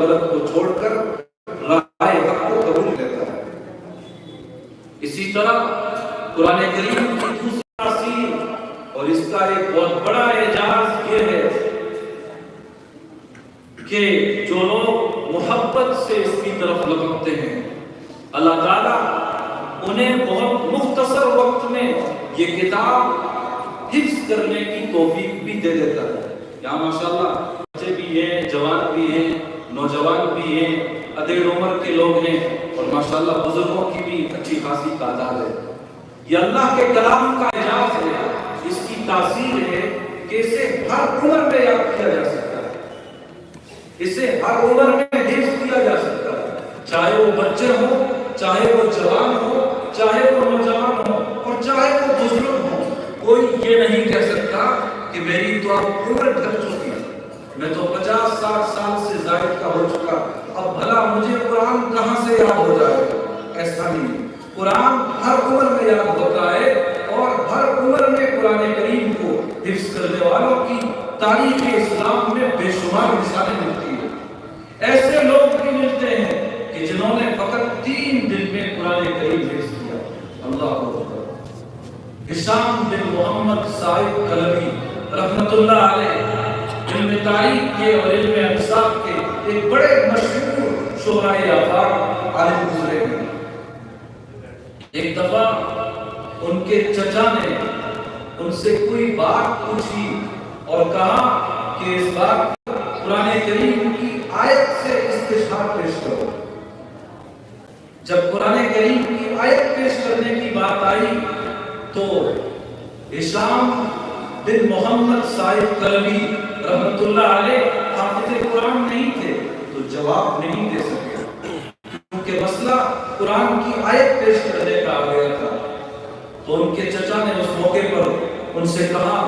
غلط کو چھوڑ کر رائے حق کو قبول کرتا ہے۔ اسی طرح قرآن کریم کی دوسری تاثیر اور اس کا ایک بہت بڑا اعجاز یہ ہے کہ جو لوگ محبت سے اس کی طرف لپکتے ہیں، اللہ تعالیٰ انہیں بہت مختصر وقت میں یہ کتاب حفظ کرنے کی توفیق بھی دے دیتا ہے۔ یہاں ماشاءاللہ بچے بھی ہیں، جوان بھی ہیں، نوجوان بھی ہیں، ادھیڑ عمر کے لوگ ہیں، اور ماشاءاللہ بزرگوں کی بھی اچھی خاصی تعداد ہے۔ یہ اللہ کے کلام کا اعجاز ہے، اس کی تاثیر ہے کہ اسے ہر عمر میں یاد کیا جا سکتا ہے، اسے ہر عمر میں حفظ کیا جا سکتا ہے، چاہے وہ بچے ہوں، چاہے وہ جوان ہو، چاہے وہ نوجوان ہو، اور چاہے وہ بزرگ ہو۔ کوئی یہ نہیں کہہ سکتا کہ میری تو اب عمر ڈھل چکی ہے، میں تو 50-60 سال سے زائد کا ہو چکا، اب بھلا مجھے قرآن کہاں سے یاد ہو جائے گا؟ ایسا نہیں، قرآن ہر عمر میں یاد ہوتا ہے، اور ہر عمر میں قرآن کریم کو حفظ کرنے والوں کی تاریخ اسلام میں بے شمار مثالیں ملتی ہیں۔ ایسے لوگ بھی ملتے ہیں کہ جنہوں نے فقط 3 دن میں قرآن کریم حفظ کیا۔ اللہ اکبر۔ ہشام بن محمد صاحب قلبی رحمت اللہ علیہ علم تاریخ کے اور علم انصاف کے ایک بڑے مشہور شعراء آفاق عالم گزرے ہیں۔ ایک دفعہ ان کے چچا نے ان سے کوئی بات پوچھی اور کہا کہ اس بات قرآن کریم کی آیت سے استشہاد پیش کرو۔ جب قرآن کریم کی آیت پیش کرنے کی بات آئی تو ہشام بن محمد صاحب قلبی رحمت اللہ علیہ حافظ قرآن نہیں تھے تو جواب نہیں دے سکے، کیونکہ مسئلہ قرآن کی آیت پیش کرنے کا آ گیا تھا۔ تو ان کے چچا نے اس موقع پر ان سے کہا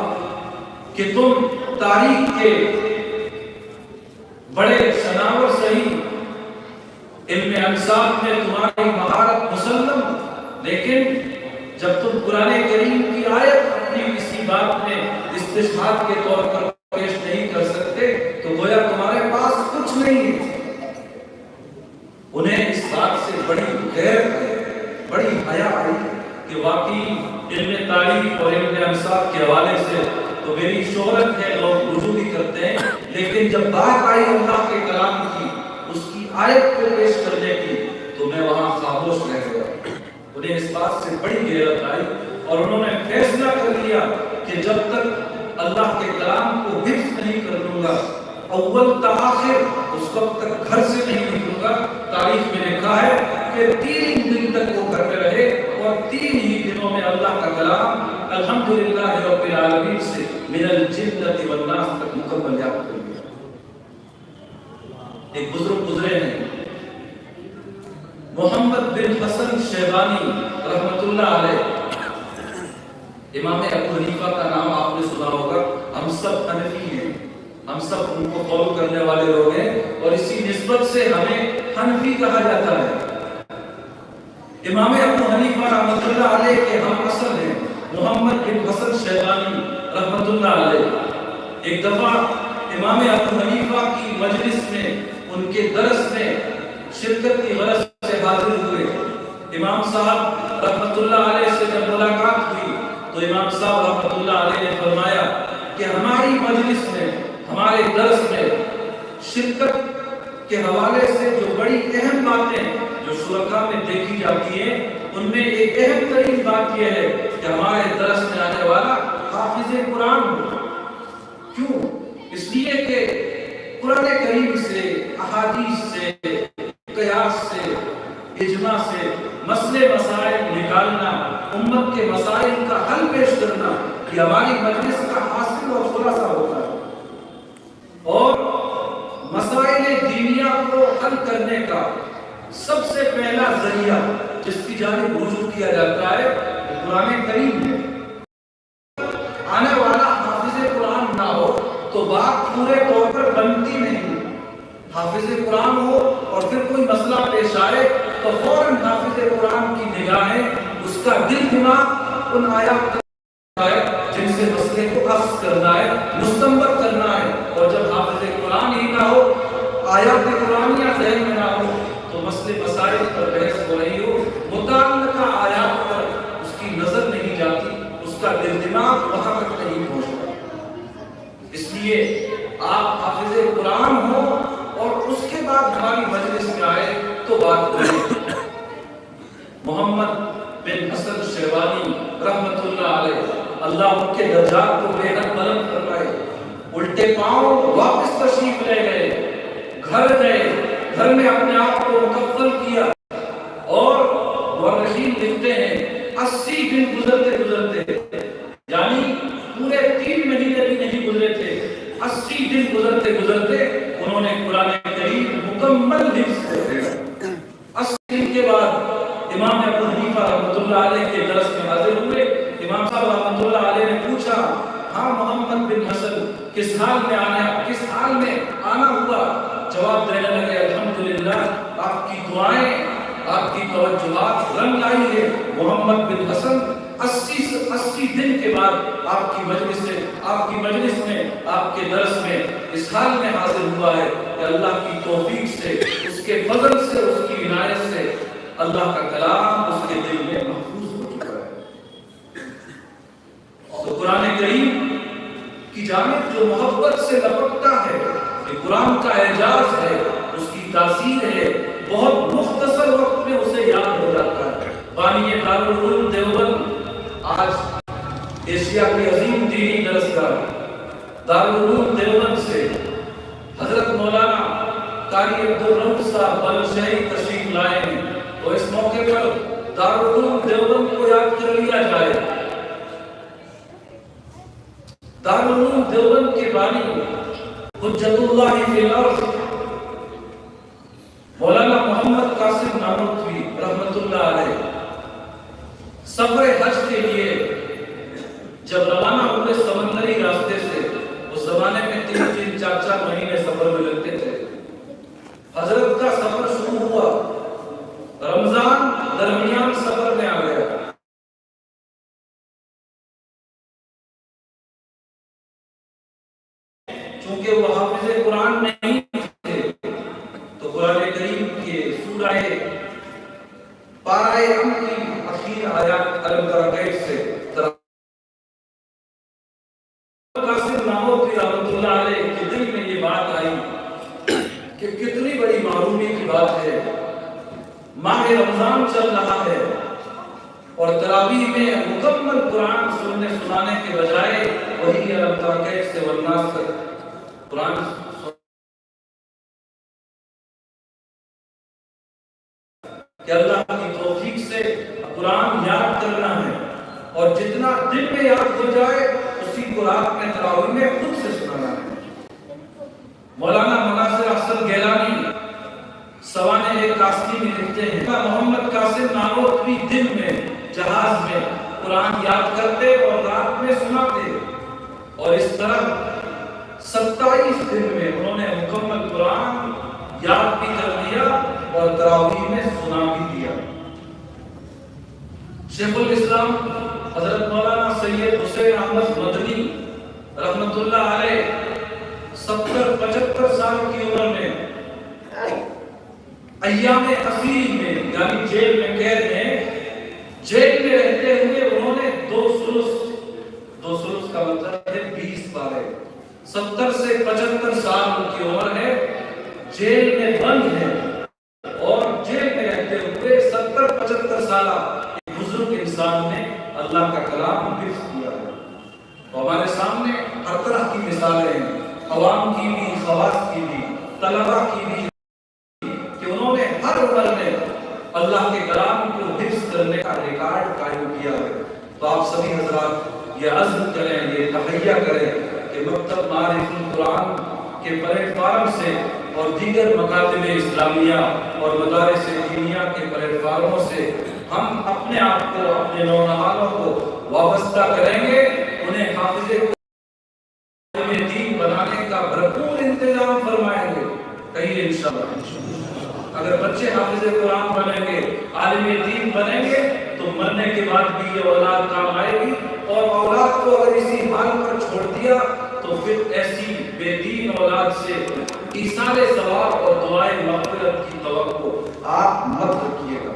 کہ تم تاریخ کے بڑے شناور صحیح، علم انصاف میں تمہاری مہارت مسلم، لیکن جب تم قرآن کریم کی آیت اپنی کسی بات میں استشہاد کے طور پر پیش نہیں کر سکتے تو گویا تمہارے پاس کچھ نہیں ہے۔ انہیں اس بات سے بڑی غیرت آئی، بڑی حیا آئی کہ واقعی علم تاریخ اور علم انصاف کے حوالے سے تو میری شہرت ہے، لوگ رجوع بھی کرتے ہیں، لیکن جب بات آئی اللہ کے کلام کی، اس کی آیت کو پیش کرنے کی، تو میں وہاں خاموش رہ گیا۔ انہیں اس بات سے بڑی غیرت آئی اور انہوں نے فیصلہ کر لیا کہ جب تک اللہ کے کلام کو حفظ نہیں کر لوں گا، اول تا آخر اس وقت تک گھر سے نہیں نکلوں گا۔ تاریخ میں لکھا ہے کہ 3 دن تک وہ گھر میں رہے اور 3 ہی دنوں میں اللہ کا کلام الحمدللہ رب العالمین سے من الجنۃ والناس تک مکمل یاد کر لیا۔ ایک بزرگ گزرے ہیں محمد بن حسن شیبانی رحمت اللہ علیہ، امام ابو حنیفہ کا نام آپ نے سنا ہوگا، ہم سب حنفی ہیں، ہم سب ان کو فالو کرنے والے لوگ ہیں اور اسی نسبت سے ہمیں حنفی کہا جاتا ہے۔ امام ابو حنیفہ رحمت اللہ علیہ کے ہم اصل ہیں محمد بن حسن شیبانی رحمت اللہ علیہ۔ ایک دفعہ امام ابو حنیفہ کی مجلس میں، ان کے درس میں شرکت کی غرض سے حاضر ہوئے۔ امام صاحب رحمت اللہ علیہ سے جب ملاقات ہوئی تو امام صاحب رحمت اللہ علیہ نے فرمایا کہ ہماری مجلس میں، ہمارے درس میں شرکت کے حوالے سے جو بڑی اہم باتیں جو شرکاء میں دیکھی جاتی ہیں، ان میں ایک اہم ترین بات یہ ہے کہ ہمارے درس میں آنے والا حافظ قرآن ہو۔ کیوں؟ اس لیے کہ قرآن کریم سے، احادیث سے، قیاس سے، اجماع سے مسئلے مسائل نکالنا، امت کے مسائل کا حل پیش کرنا، یہ ہماری مجلس کا حاصل اور خلاصہ ہوتا ہے۔ اور مسائل دینیہ کو حل کرنے کا سب سے پہلا ذریعہ جس کی جانب رجوع کیا جاتا ہے وہ قرآن کریم ہے۔ آنے والا حافظ قرآن نہ ہو تو بات پورے طور پر بنتی نہیں۔ حافظ قرآن ہو اور پھر کوئی مسئلہ پیش آئے تو فوراً حافظ قرآن کی نگاہیں، اس کا دل دماغ ان آیات جن سے مسئلے کو اخذ کرنا ہے، مستنبط کرنا ہے۔ اور جب حافظ قرآن ہی نہ ہو، آیات قرآنیہ ذہن میں نہ ہو تو مسئلے مسائل پر بحث ہو رہی ہو، متعلقہ آیات پر اس کی نظر نہیں جاتی، اس کا دماغ وہاں تک نہیں پہنچتا۔ اس لیے آپ حافظ قرآن ہو اور اس کے بعد ہماری مجلس میں آئے تو بات کریں۔ محمد بن حسن شیبانی رحمت اللہ علیہ، اللہ ان کے درجات کو بے حد بلند فرمائے، الٹے پاؤں واپس تشریف لے گئے، گھر گئے، گھر میں اپنے آپ کو مکفل کیا، اور مورخین لکھتے ہیں 80 دن گزرتے گزرتے، یعنی پورے 3 مہینے بھی نہیں گزرے تھے، 80 دن گزرتے گزرتے انہوں نے قرآن کریم مکمل حفظ کر لیا۔ 80 دن کے بعد امام ابو حنیفہ رحمۃ اللہ علیہ کے درس میں حاضر ہوئے۔ امام صاحب رحمۃ اللہ علیہ نے پوچھا، ہاں محمد بن حسن کس حال میں آنا ہوا؟ جواب دینے لگے، الحمدللہ آپ کی دعائیں، آپ کی توجہات رنگ لائی ہے۔ محمد بن حسن 80 دن کے بعد آپ کی مجلس میں، آپ کے درس میں اس حال میں حاضر ہوا ہے کہ اللہ کی توفیق سے، اس کے فضل سے، اس کی عنایت سے اللہ کا کلام اس کے دل میں محفوظ ہو چکا ہے۔ تو قرآن کریم کی جانب جو محبت سے لپکتا ہے، یہ قرآن کا اعجاز ہے، اس کی تاثیر ہے، بہت مختصر وقت میں اسے یاد ہو جاتا ہے۔ بانی دارالعلوم دیوبند، آج ایشیا کی عظیم دینی درسگاہ دارالعلوم دیوبند سے حضرت مولانا قاری عبدالرؤف صاحب بلشہری تشریف لائے ہیں، تو اس موقع پر دارالعلوم دیوبند کو یاد کر لیا جائے۔ دارالعلوم دیوبند کے بانی حجت اللہ فی الارض مولانا محمد قاسم نانوتوی رحمت اللہ علیہ سفر حج کے لیے جب روانہ ہوئے سمندری راستے سے، اس زمانے میں 3 4 مہینے سفر میں لگتے تھے، حضرت کا سفر شروع ہوا، رمضان درمیان سفر میں آ گیا۔ چونکہ وہ حافظ قرآن نہیں تھے تو قرآن کریم کے سورہ پارہ کی اخیر آیات علم تر کیف سے قاسم نانوتوی رحمۃ اللہ علیہ کے دل میں یہ بات آئی کہ کتنی بڑی معرومی کی بات ہے، ماہ رمضان چل رہا ہے اور تراویح میں مکمل قرآن سنانے کے بجائے وہی علم تر کیف سے والناس تک قرآن کہ اللہ کی توفیق سے قرآن یاد کرنا ہے، اور جتنا دل میں یاد ہو جائے اسی کو رات میں تراویح میں خود سے سنانا ہے۔ مولانا مناصر احسن گیلانی سوانح قاسمی میں لکھتے ہیں، محمد قاسم نانوتوی دن میں جہاز میں قرآن یاد کرتے اور رات میں سناتے، اور اس طرح 27 دن میں انہوں نے مکمل قرآن یاد بھی کر لیا اور تراویح میں سنا بھی دیا۔ شیخ الاسلام حضرت مولانا سید حسین احمد مدنی رحمت اللہ علیہ 70-75 سال کی عمر میں ایام اسیر میں، یعنی جیل میں قید میں، جیل میں رہتے ہوئے انہوں نے 2 سلس کا مطلب ہے 20 پارے، 70 سے 75 سال کی عمر ہے، جیل میں بند ہے، اور جیل میں رہتے ہوئے 70-75 سالہ ایک بزرگ انسان نے اللہ کا کلام حفظ کیا ہے۔ تو ہمارے سامنے ہر طرح کی مثالیں ہیں، عوام کی بھی، خواص کی بھی، طلباء کی بھی، کہ انہوں نے ہر عمر میں اللہ کے کلام کو حفظ کرنے کا ریکارڈ قائم کیا ہے۔ تو آپ سبھی حضرات یہ عزم کریں، یہ تہیہ کریں کہ مکتب معارف القرآن کے پلیٹ فارم سے اور دیگر مکاتب اسلامیہ اور مدارس دینیہ کے پلیٹ فارموں سے ہم اپنے آپ کو، اپنے نونہالوں کو وابستہ کریں گے، انہیں حافظ دین بنانے کا بھرپور انتظام فرمائیں گے، کہیے انشاءاللہ۔ اگر بچے حافظ قرآن بنیں گے، عالم دین بنیں گے، تو مرنے کے بعد بھی یہ اولاد کام آئے گی، اور اولاد کو اگر اسی حال پر چھوڑ دیا تو پھر ایسی بے دین اولاد سے ایصال ثواب اور دعائے مغفرت کی توقع آپ مت رکھیے گا۔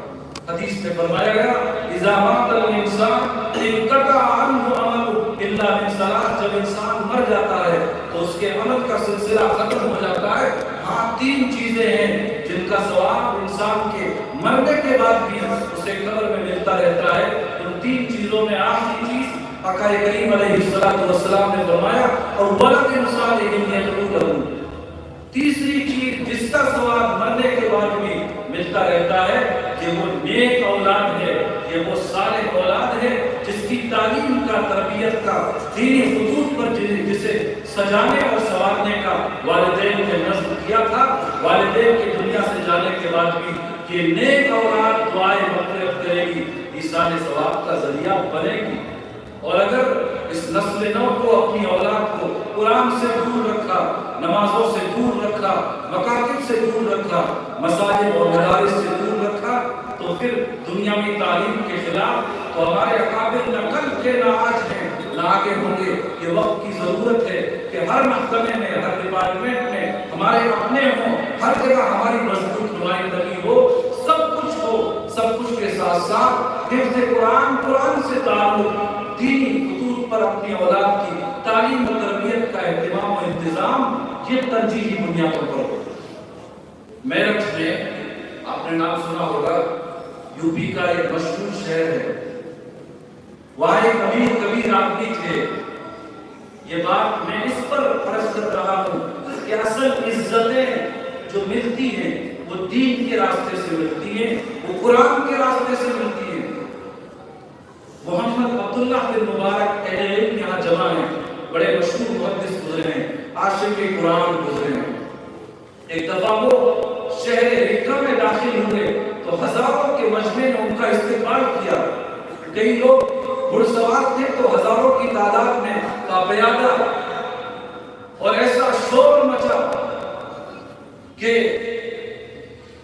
حدیث میں فرمایا گیا اذا مات الانسان انقطع عنہ عمله الا من ثلاث، جب انسان مر جاتا ہے تو اس کے عمل کا سلسلہ ختم ہو جاتا ہے۔ ہاں تین چیزیں ہیں جن کا ثواب انسان کے مرنے کے بعد بھی اسے قبر میں ملتا رہتا ہے۔ ان تین چیزوں میں آخری چیز آقا کریم علیہ السلام نے فرمایا اور ولد صالح یدعو لہ، تیسری چیز جس کا ثواب مرنے کے بعد بھی ملتا رہتا ہے کہ وہ نیک اولاد ہے، کہ وہ صالح اولاد ہے جس کی تعلیم کا، تربیت کا، دینی خطوط پر جسے سجانے اور سنوارنے کا والدین نے نصب کیا تھا۔ والدین کی دنیا سے جانے کے بعد بھی کہ نیک اولاد دعائیں مغفرت کرے گی، ایصال ثواب کا ذریعہ بنے گی۔ اور اگر اس نسل نو کو، اپنی اولاد کو قرآن سے دور رکھا، نمازوں سے دور رکھا، مکاتب سے دور رکھا، مساجد اور مدارس سے دور رکھا، تو پھر دنیاوی تعلیم کے خلاف تو ہمارے اکابر نہ کل کے نہ آج ہیں نہ آگے ہوں گے۔ یہ وقت کی ضرورت ہے کہ ہر محکمے میں، ہر ڈپارٹمنٹ میں ہمارے اپنے ہوں، ہر جگہ ہماری مضبوط نمائندگی ہو، سب کچھ ہو، سب کچھ کے ساتھ ساتھ حفظ قرآن، قرآن سے تعلق، دینی خطوط پر اپنی اولاد کی تعلیم و تربیت کا اہتمام و انتظام، یہ ترجیحی بنیادوں پر ہو۔ میرٹھ میں آپ نے نام سنا ہوگا، یو پی کا ایک مشہور شہر ہے، وہاں ایک امیر کبیر آدمی تھے۔ یہ بات میں اس پر عرض کر رہا ہوں کہ اصل عزتیں جو ملتی ہیں وہ دین کے راستے سے ملتی ہیں، وہ قرآن کے راستے سے ملتی ہیں۔ محمد عبداللہ بن مبارک اہل علم یہاں جمع ہیں، بڑے مشہور محدث گزرے ہیں، عاشق قرآن گزرے ہیں۔ ایک دفعہ وہ شہر رکہ میں داخل ہوئے تو ہزاروں کے مجمع نے ان کا استقبال کیا۔ کئی لوگ گھڑ سوار تھے تو ہزاروں کی تعداد میں پیادہ، اور ایسا شور مچا کہ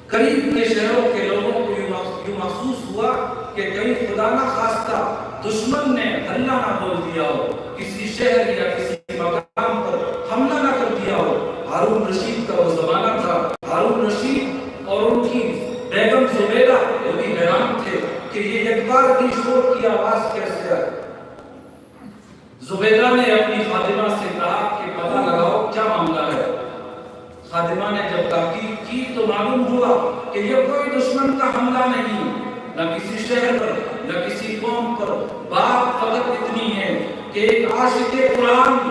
قریب کے شہروں کے لوگوں کو یوں محسوس ہوا کہ کہیں خدا نہ خواستہ دشمن نے حملہ نہ بول دیا ہو، کسی شہر یا کسی مقام پر حملہ نہ کر دیا ہو۔ ہارون رشید کا وہ زمانہ تھا، ہارون رشید اور ان کی بیگم زبیدہ وہ بھی حیران تھے کہ یہ ایک بار کی شور کی آواز کیسے آئی۔ زبیدہ نے اپنی خادمہ سے کہا کہ پتہ لگاؤ کیا معاملہ ہے۔ خادمہ نے جب تحقیق کی تو معلوم ہوا کہ یہ کوئی دشمن کا حملہ نہیں، نہ کسی شہر پر، نہ کسی قوم پر۔ بات فقط اتنی ہے کہ ایک عاشق قرآن،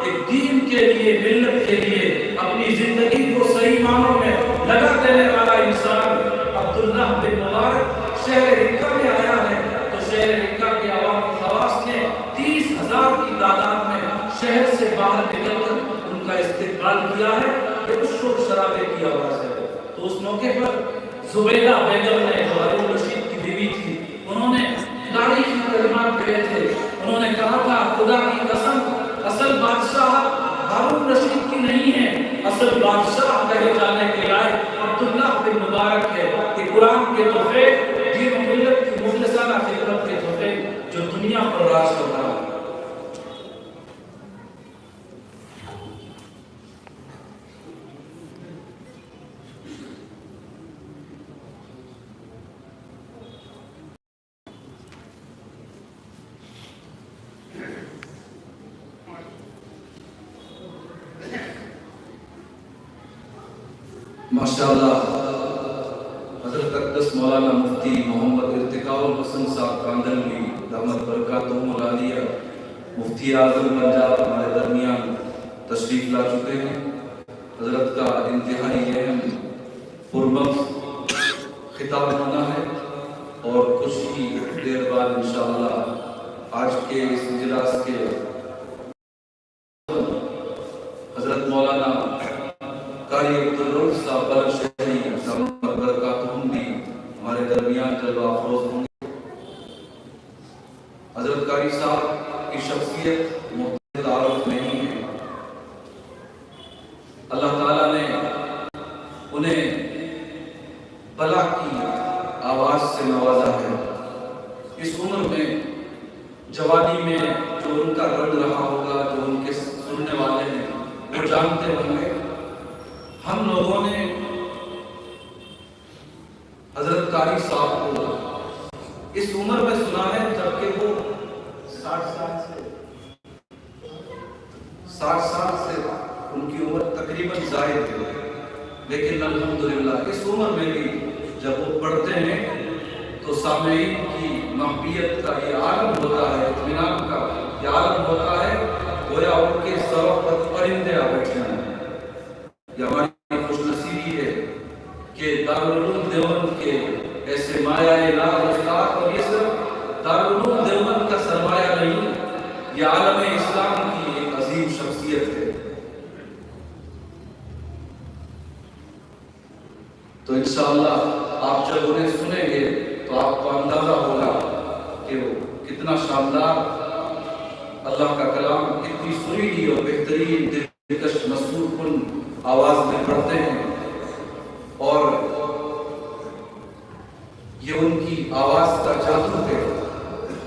ایک دین کے لیے، ملت کے لیے اپنی زندگی کو صحیح معنوں میں لگا دینے والا انسان عبداللہ بن مبارک شہر رکہ میں آیا ہے تو شہر رکہ کے عوام خواص نے 30,000 کی تعداد میں شہر سے باہر نکل کر ان کا استقبال کیا ہے۔ یہ اس شور شرابے کی آواز ہے۔ تو اس موقع پر زبیدہ بیگم نے، جو ہارون رشید کی بیوی تھی، انہوں نے تاریخی کلمات کہے تھے۔ انہوں نے کہا تھا خدا کی قسم اصل بادشاہ ہارون رشید کی نہیں ہے، اصل بادشاہ کہے جانے کے لائق عبداللہ بن مبارک ہے، کہ قرآن کے تحفے، دین و ملت کی مخلصانہ خدمت کے تحفے جو دنیا پر راج کر رہا ہے۔ ماشاءاللہ حضرت اقدس مولانا مفتی محمد ارتقاء الحسن صاحب کاندھلوی دامت برکاتہم العالیہ، مفتی اعظم پنجاب ہمارے درمیان تشریف لا چکے ہیں۔ حضرت کا انتہائی اہم پرمخ خطاب ہونا ہے اور کچھ ہی دیر بعد انشاءاللہ آج کے اس اجلاس کے حضرت مولانا قاری عبدالرؤف صاحب بلخشہری دامت برکاتہم بھی ہمارے درمیان جلوہ افروز ہوں گے۔ حضرت قاری صاحب کی شخصیت محتاط تعارف نہیں ہے۔ اللہ تعالیٰ نے انہیں بلا کی آواز سے نوازا ہے۔ اس عمر میں، جوانی میں جو ان کا رنگ رہا ہوگا، جو ان کے سننے والے ہیں وہ جانتے ہوں گے ہم لوگوں نے حضرت قاری صاحب کو اس عمر میں سنا ہے جبکہ وہ 60 سال سے ان کی عمر تقریباً زائد ہے، لیکن الحمدللہ اس عمر میں بھی جب وہ پڑھتے ہیں تو سامعین کی محبیت کا یہ عالم ہوتا ہے، اطمینان کا یہ عالم ہوتا ہے، گویا ان کے سروں پر پرندے آ بیٹھے ہیں۔ یہ ہماری خوش نصیبی ہے کہ دارالعلوم دیوبند کے ایسے مایہ ناز استاد، اور یہ صرف دارالعلوم دیوبند کا سرمایہ نہیں، یہ عالم اسلام کی ایک عظیم شخصیت ہے۔ تو انشاءاللہ آپ جب انہیں سنیں گے تو آپ کو اندازہ ہوگا کہ وہ کتنا شاندار اللہ کا کلام، کتنی سریلی اور بہترین دلکش مسرور کن آواز میں پڑھتے ہیں، اور یہ ان کی آواز کا جادو ہے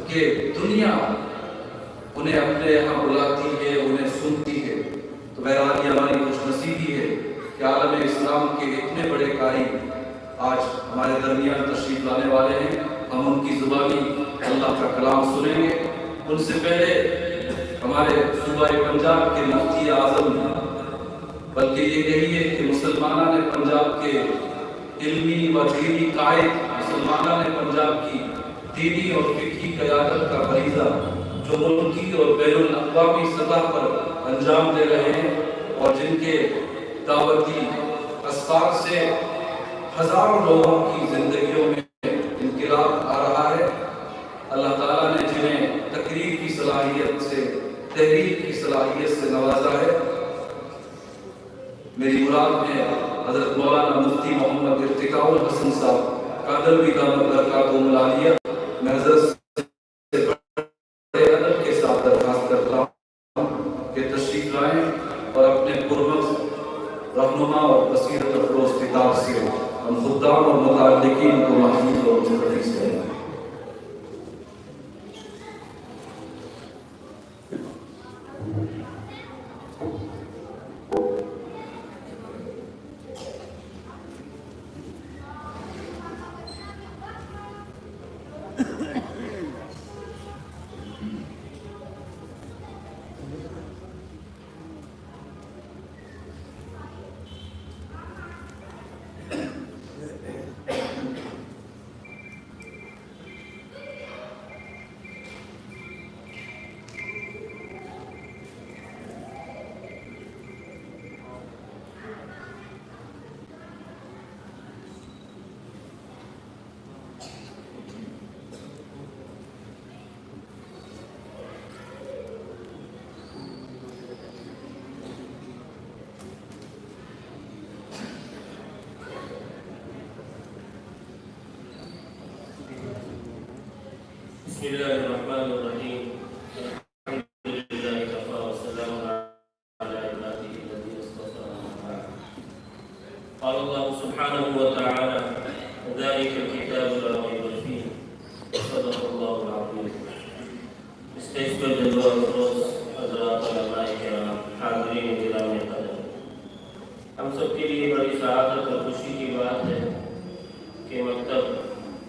کہ دنیا انہیں اپنے یہاں بلاتی ہے، انہیں سنتی ہے۔ تو بہرحال یہ ہماری خوش نصیبی ہے کہ عالم اسلام کے اتنے بڑے قاری آج ہمارے درمیان تشریف لانے والے ہیں۔ ہم ان کی زبانی اللہ کا کلام سنیں گے۔ ان سے پہلے ہمارے صوبہ پنجاب کے مفتی اعظم، بلکہ یہ کہیے کہ مسلمانوں نے پنجاب کے علمی و دینی قائد، مسلمانوں نے پنجاب کی دینی اور فقہی قیادت کا فریضہ جو ملکی اور بین الاقوامی سطح پر انجام دے رہے ہیں، اور جن کے دعوتی اسفار سے ہزاروں لوگوں کی زندگیوں میں انقلاب آ رہا ہے۔ اللہ تعالیٰ نے جنہیں تقریر کی صلاحیت سے، تحریر کی صلاحیت سے نوازا ہے، میری مراد میں حضرت مولانا مفتی محمد ارتقاء الحسن صاحب قادروی دامت برکاتہم العالیہ، میں حضرت سے بڑے ادب کے ساتھ درخواست کرتا ہوں کہ تشریف لائیں اور اپنے پرمغز رہنما اور بصیرت افروز کتاب سے ہم خدام اور متعلقین کو محفوظ اور مستفیض کریں۔ بسم الله الرحمن الرحيم. الحمد لله كفى والسلام على عباده الذين اصطفى. قال الله سبحانه وتعالى: ذلك الكتاب لا ريب فيه صدق الله العظيم. اسٹیج پر جلوہ افروز حضرات علماء کرام، حاضرین گرامی قدر، ہم سب کے لیے بڑی سعادت اور خوشی کی بات ہے کہ مکتب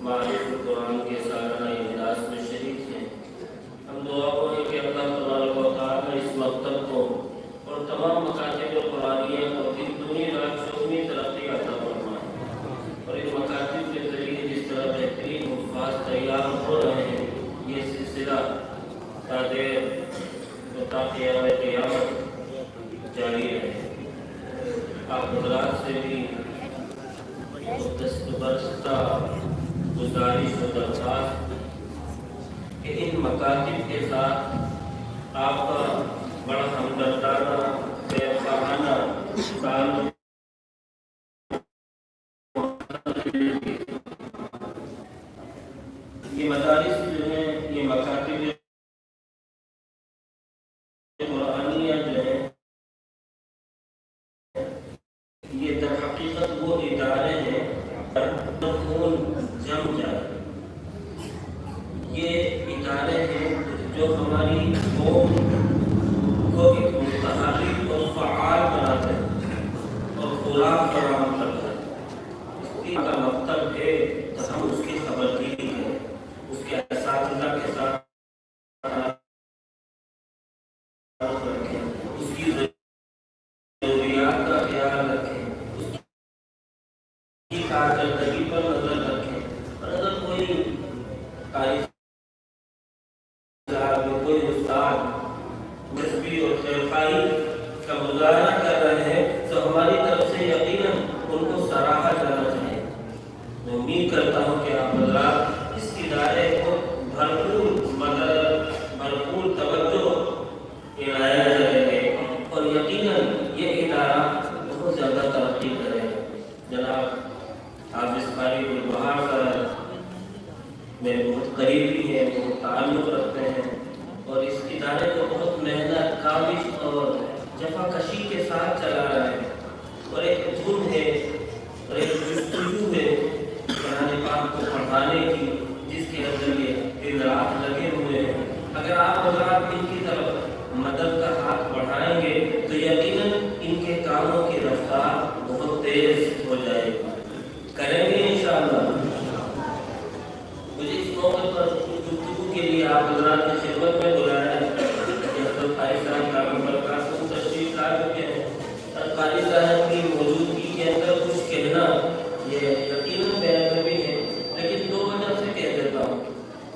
معرف القرآن کے سالانہ اجلاس میں شریک ہیں۔ ہم دعا کریں کہ اللہ تبارک و تعالیٰ اس مکتب کو اور تمام مکاتب قرآنیہ کو دن دنیا رات چوگنی ترقی عطا فرمائے، اور ان مکاتب کے ذریعے جس طرح بہترین حفاظ تیار ہو رہے ہیں، یہ سلسلہ تا قیام قیامت جاری رہے۔ آپ حضرات سے بھی برستا گزارش و درخواست کہ ان مکاتب کے ساتھ آپ کا بڑا ہمدردانہ خیرخواہانہ تعلق یہ مدارس جو ہیں، یہ مکاتب قرآنیہ جو ہے، یہ در حقیقت وہ ادارے ہیں خون جم جائے۔ یہ ادارے ہیں جو ہماری قوم کو ایک متحرک اور فعال بناتے ہیں، اور کارکردگی پر نظر رکھیں. اور اگر کوئی قاری صاحب یا کوئی استاد نسبی اور خیرخواہی کا مظاہرہ کر رہے ہیں تو ہماری طرف سے یقیناً ان کو سراہا جانا چاہیے. میں امید کرتا ہوں کہ آپ حضرات اس ادارے کو بھرپور مدد، بھرپور توجہ عنایت کریں گے اور یقیناً یہ ادارہ بہت زیادہ ترقی کرے گا. جناب حافظ قاری گلبہار صاحب میں بہت قریبی ہیں، بہت تعلق رکھتے ہیں اور اس ادارے کو بہت محنت، کاوش اور جفا کشی کے ساتھ چلا رہے ہیں. اور ایک جرم ہے اور ایک جستجو ہے قرآن پاک کو پڑھانے کی، جس کے اندر یہ دن رات لگے ہوئے ہیں. اگر آپ حضرات ان کی طرف مدد کا ہاتھ بڑھائیں گے تو یقیناً ان کے کاموں کی رفتار بہت تیز ہو جائے گی. کریں گے انشاءاللہ. مجھے اس موقع پر گفتگو کے لیے آپ حضرات کی خدمت میں بلایا ہے. حضرت قاری صاحب دامت برکاتہ تشریف لا چکے ہیں. قاری صاحب کی موجودگی کے اندر کچھ کہنا یہ یقیناً بے ادبی ہے، لیکن دو وجہ سے کہہ دیتا ہوں.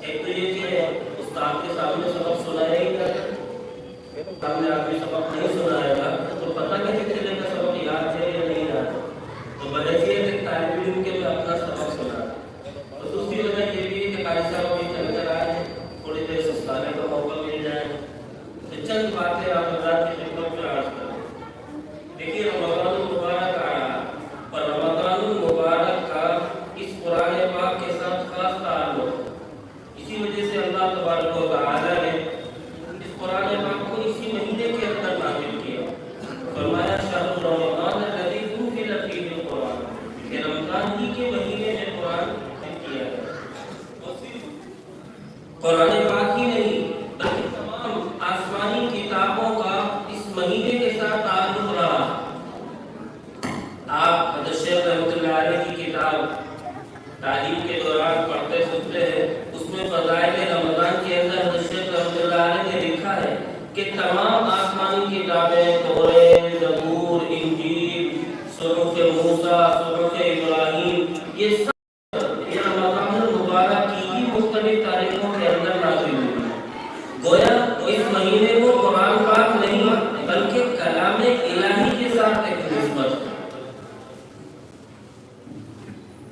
ایک تو یہ کہ استاد کے سامنے سبق سنایا ہی گا، سامنے آپ نے سبق نہیں سنایا گا تو پتہ کیسے چلے گا سبق یاد ہے یا نہیں یاد. تو بنسبت ایک طالب علم کے میں اپنا سبق سنا. اور دوسری وجہ یہ بھی ہے کہ قاری صاحب ابھی چل کر آئے ہیں، تھوڑی دیر سستانے کا موقع مل جائے. تو چند باتیں آپ حضرات کی خدمت میں عرض کریں. دیکھیے رمضان المبارک آیا اور رمضان المبارک کا اس قرآن پاک کے ساتھ خاص تعلق. اسی وجہ سے اللہ تبارک و تعالی نے اس قرآن پاک کو اسی مہینے کے اندر نازل کیا. فرمایا شہر رمضان الذی انزل فیہ القرآن، کہ رمضان ہی کے مہینے میں قرآن نازل کیا ہے. قرآن پاک ہی نہیں بلکہ تمام آسمانی کتابوں کا اس مہینے کے ساتھ تعلق رہا. آپ حضرت شیخ رحمۃ اللہ علیہ کی کتاب تعلیم کے دوران پڑھتے سنتے ہیں، اس میں فضائل رمضان کے اندر حضرت شیخ رحمۃ اللہ علیہ نے لکھا ہے کہ تمام آسمانی کتابیں توریت، زبور، انجیل، صحف موسیٰ، صحف ابراہیم، یہ سب یہ رمضان المبارک کی ہی مختلف تاریخوں کے اندر نازل ہوئی. گویا اس مہینے کو قرآن پاک نہیں بلکہ کلام الہی کے ساتھ ایک نسبت،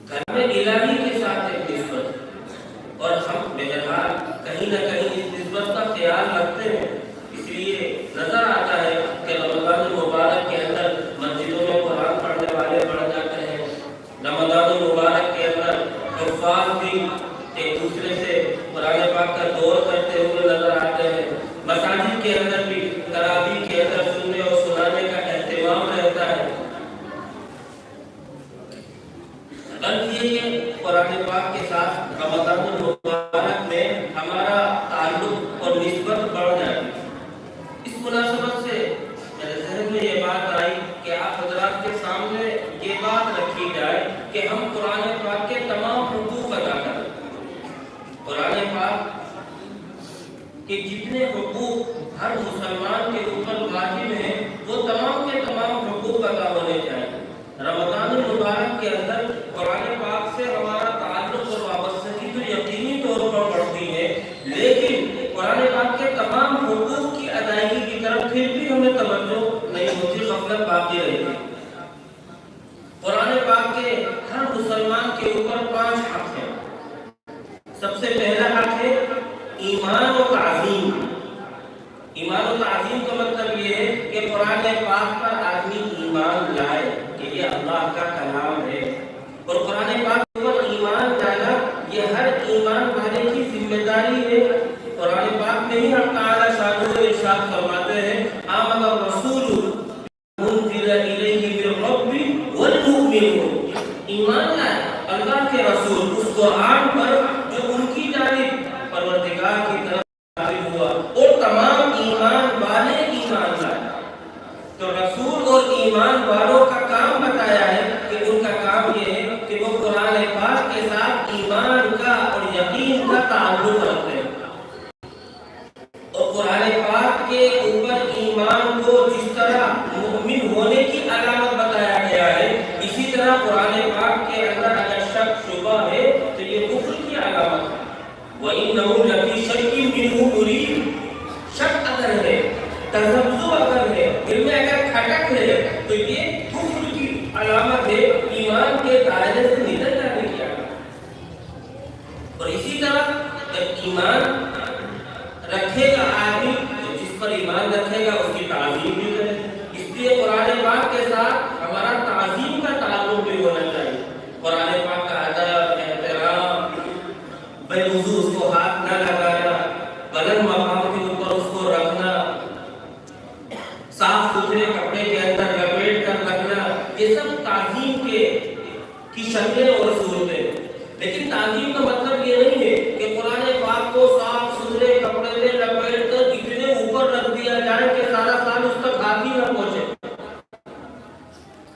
کلام الہی کے ساتھ ایک نسبت، اور ہم بہرحال کہیں نہ کہیں اس نسبت کا خیال رکھتے ہیں. اس لیے نظر آتا ہے کہ رمضان المبارک کے اندر مسجدوں میں قرآن پڑھنے والے بڑھ جاتے ہیں. رمضان المبارک کے اندر حفاظ بھی ایک دوسرے سے قرآن پاک کا دور کرتے ہوئے نظر آتے ہیں. مساجد کے اندر بھی تراویح کے اندر سننے اور سنانے کا اہتمام رہتا ہے. بلکہ یہ قرآن پاک کے ساتھ رمضان المبارک میں ہمارا تعلق اور نسبت بڑھ جاتی ہے. اس مناسبت سے میرے ذہن میں یہ بات آئی کہ آپ حضرات کے سامنے یہ بات رکھی جائے کہ ہم قرآن پاک کے تمام حقوق ادا کریں. قرآن پاک کہ جتنے حقوق ہر مسلمان کے اوپر واجب ہیں وہ تمام کے تمام حقوق ادا ہونے چاہیے. رمضان المبارک کے اندر قرآن پاک سے ہمارا تعلق اور وابستگی تو یقینی طور پر بڑھتی ہے، لیکن قرآن پاک کے تمام حقوق کی ادائیگی کی طرف پھر بھی ہمیں توجہ نہیں ہوتی، غفلت باقی رہتی ہے. قرآن پاک کے ہر مسلمان کے اوپر 5 حق ہیں. سب سے پہلا حق ہے ایمان و تعظیم. ایمان و تعظیم کا مطلب یہ ہے کہ قرآن پاک پر آدمی ایمان لائے کہ یہ اللہ کا کلام ہے، اور قرآن پاک پر ایمان لانا یہ ہر ایمان والے کی ذمہ داری ہے. قرآن پاک میں ہی اللہ تعالیٰ شاہ ارشاد فرماتے ہیں آمن الرسول منزل الیہ من ربہ والمؤمنون. ایمان لائے اللہ کے رسول اس قرآن پر جو ان کی جانب پروردگار کی طرف نازل ہوا، اور تمام ایمان والے ایمان لائے. تو رسول اور ایمان والوں کا کام بتایا ہے کہ ان کا کام یہ ہے کہ وہ قرآن پاک کے ساتھ ایمان کا اور یقین کا تعلق رکھتے ہیں. اور قرآن پاک کے اوپر ایمان کو جس طرح مومن ہونے کی علامت بتایا گیا ہے، اسی طرح طرح قرآن پاک کے اندر اگر شک شبہ ہے تو یہ کفر کی علامت ہے۔ وَإِنَّهُ لَفِي شَكٍّ مِّنْهُ مُرِيبٍ، شک اگر ہے، تذبذب اگر ہے، دل میں اگر کھٹک ہے تو یہ کفر کی علامت ہے، ایمان کے دائرے سے نکل جانے کی علامت۔ اور اسی طرح جب ایمان رکھے گا آدمی تو جس پر ایمان رکھے گا اس کی تعظیم بھی کرے، اس لیے قرآن پاک کے ساتھ ہمارا تعظیم کا تعلق بھی ہونا چاہیے۔ قرآن پاک کا ادب، احترام، بے وضو اس کو ہاتھ نہ لگانا، بلند مقام کے اوپر اس کو رکھنا، صاف ستھرے کپڑے کے اندر لپیٹ کر رکھنا، یہ سب تعظیم کی شکلیں اور صورتیں۔ لیکن تعظیم کا مطلب یہ نہیں ہے کہ قرآن پاک کو صاف ستھرے کپڑے میں لپیٹ کر اتنے اوپر رکھ دیا جائے کہ سارا سال اس تک ہاتھ ہی نہ پہنچے۔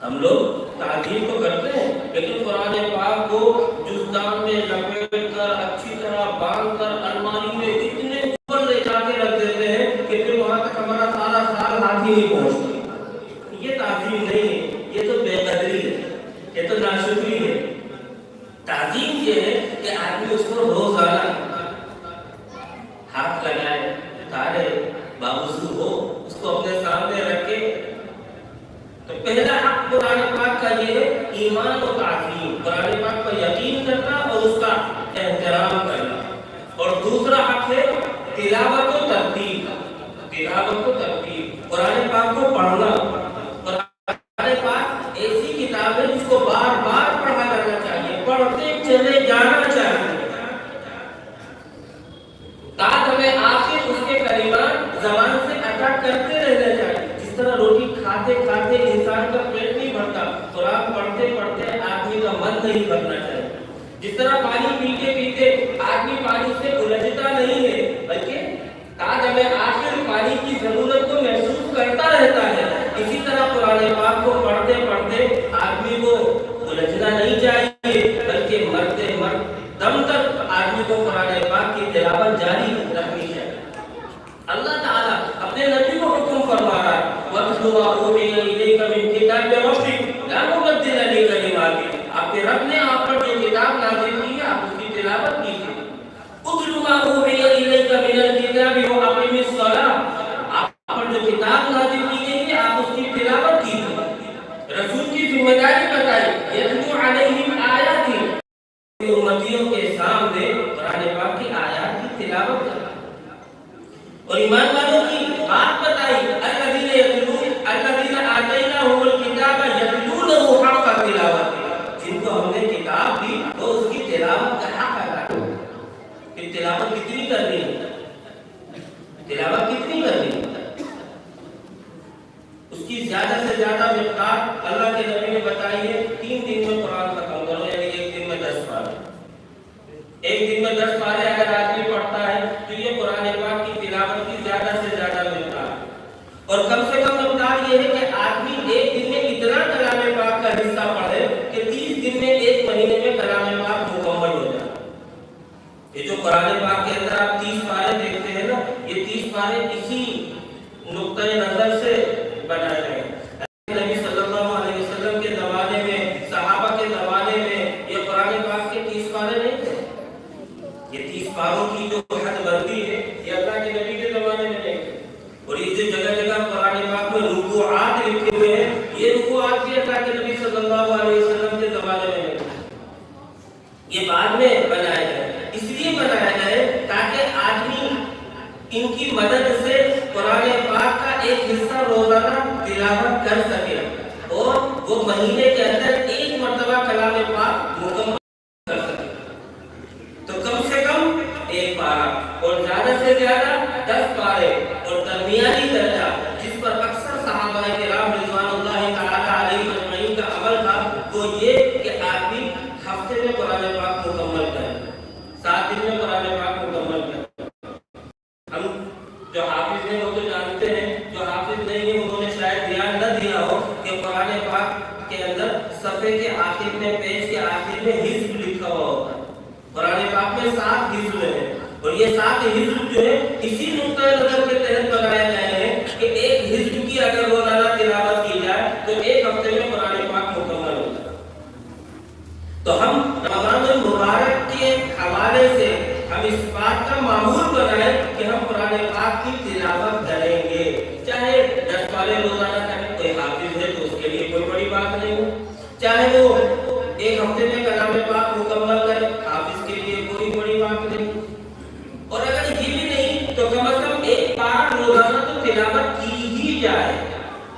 ہم لوگ تعظیم تو کرتے ہیں لیکن قرآن پاک کو جزدان میں لپیٹ کر اچھی طرح باندھ کر الماری میں اتنے اوپر لے جا کے رکھ دیتے ہیں کہ پھر وہاں تک ہمارا سارا سال ہاتھ ہی نہیں پہنچتا۔ یہ تعظیم نہیں ہے، یہ تو بے قدری ہے، یہ تو ناشکری ہے۔ تعظیم یہ ہے کہ آدمی اس کو روزانہ ہاتھ لگائے، اتارے، باوضو ہو، اس کو اپنے سامنے رکھے۔ تو پہلا حق قرآن پاک کا یہ ہے ایمان و تعظیم، قرآن پاک پر یقین کرنا اور اس کا احترام کرنا۔ اور دوسرا حق ہے تلاوت و ترتیل، تلاوت و ترتیل، قرآن پاک کو پڑھنا۔ قرآن پاک ایسی کتاب ہے جس کو بار بار پڑھا جانا چاہیے، پڑھتے چلے جانا چاہیے تاکہ ہمیں آخر اس کے کلمات زبان سے ادا کرتے رہنا چاہیے۔ جس طرح روٹی کھاتے کھاتے انسان کا پیٹ نہیں بھرتا، قرآن پڑھتے پڑھتے آدمی کا من نہیں بھرنا چاہیے۔ جس طرح پانی پیتے پیتے آدمی پانی سے الجھتا نہیں ہے بلکہ تاکہ ہمیں آخر پانی کی ضرورت کو محسوس کرتا رہتا ہے، اسی طرح قرآن پاک کو پڑھتے پڑھتے آدمی کو الجھنا نہیں چاہیے بلکہ مرتے دم تک آدمی کو قرآن پاک کی تلاوت جاری رکھنی چاہیے۔ اللہ تعالیٰ اپنے نبی کو حکم فرما رہا ہے وَاتْلُ مَا أُوحِيَ إِلَيْكَ مِن كِتَابِ رَبِّكَ لَا مُبَدِّلَ لِكَلِمَاتِهِ، آپ کے رب نے آپ پر جو کتاب نازل کی ہے آپ اس کی تلاوت کیجیے۔ اُتْلُ مَا أُوحِيَ إِلَيْكَ مِنَ الْكِتَابِ وَأَقِمِ الصَّلَاةَ، آپ پر جو کتاب نازل کی گئی ہے آپ اس کی تلاوت کیجیے۔ رسول کی ذمہ داری بتائی یتلو علیہم آیاتہ، امتیوں کے سامنے قرآن پاک کی آیات کی تلاوت کرنا۔ اور ایمان والوں کی بات بتائی الذین یتلون الذین آتیناہم الکتاب یتلونہ حق تلاوتہ، جن کو ہم نے کتاب دی وہ اس کی تلاوت کا حق ادا کریں۔ کہ تلاوت کتنی کرنی ہے، تلاوت کتنی کرنی ہے، اس کی زیادہ سے زیادہ مقدار اللہ کے نبی نے بتائی ہے 3 دن میں قرآن ختم کرو، یعنی ایک دن میں 10 پارے۔ ایک دن میں 10 پارے اگر آدمی پڑھتا ہے تو یہ قرآن پاک کی تلاوت کی زیادہ سے زیادہ مقدار ہے۔ اور کم سے کم مقدار یہ ہے کہ آدمی ایک دن میں اتنا کلام پاک کا حصہ پڑھے کہ 30 دن میں 1 مہینے میں کلام پاک مکمل ہو جائے۔ یہ جو قرآن پاک کے اندر آپ 30 پارے دیکھتے ہیں نا، یہ 30 پارے اسی نقطۂ نظر سے بنائے گئے ہیں۔ نبی صلی اللہ علیہ وسلم کے زمانے میں، صحابہ کے زمانے میں یہ قرآن پاک کے 30 پارے نہیں تھے۔ یہ 30 پاروں کی جو حد بندی ہے یہ اللہ کے نبی کے زمانے میں نہیں تھی۔ اور یہ جو جگہ جگہ قرآن پاک میں رکوعات لکھے ہوئے ہیں، یہ رکوعات بھی اللہ کے نبی صلی اللہ علیہ وسلم کے زمانے میں نہیں تھی، یہ بعد میں بنائے گئے۔ اس لیے بنایا گئے تاکہ آدمی ان کی مدد سے قرآن پاک کا ایک حصہ روزانہ تلاوت کر سکے اور وہ مہینے کے اندر 1 مرتبہ کلام پاک مکمل کر سکے۔ تو کم سے کم 1 پارہ اور زیادہ سے زیادہ 10 پارے، اور درمیانی درجہ جس پر اکثر صحابہ کرام رضوان اللہ تعالی علیہ اجمعین کا عمل تھا وہ یہ کہ آدمی ہفتے میں قرآن پاک مکمل کرے، 7 دن میں قرآن پاک مکمل کرے۔ ہم جو حافظ ہیں وہ تو جانتے ہیں، جو حافظ نہیں ہیں انہوں نے شاید دھیان نہ دیا ہو کہ قرآن پاک کے اندر صفحے کے آخر میں، پیج کے آخر میں حزب لکھا ہوا ہوتا ہے۔ قرآن پاک میں 7 حزب ہیں اور یہ 7 حزب جو ہے اسی نقطۂ نظر کے تحت بنائے گئے ہیں کہ ایک حزب کی اگر روزانہ تلاوت کی جائے تو 1 ہفتے میں قرآن پاک مکمل ہوتا ہے۔ تو ہم رمضان المبارک کے حوالے سے ہم اس بات کا معمول بنائیں کہ ہم قرآن پاک کی تلاوت کریں گے، چاہے 10 پارے روزانہ کریں، کوئی حافظ ہے تو اس کے لیے کوئی بڑی بات نہیں ہو، چاہے وہ ایک ہفتے میں کلام پاک مکمل کرے، حافظ کے لیے کوئی بڑی بات نہیں، اور اگر یہ بھی نہیں تو کم از کم ایک پارہ روزانہ تو تلاوت کی ہی جائے،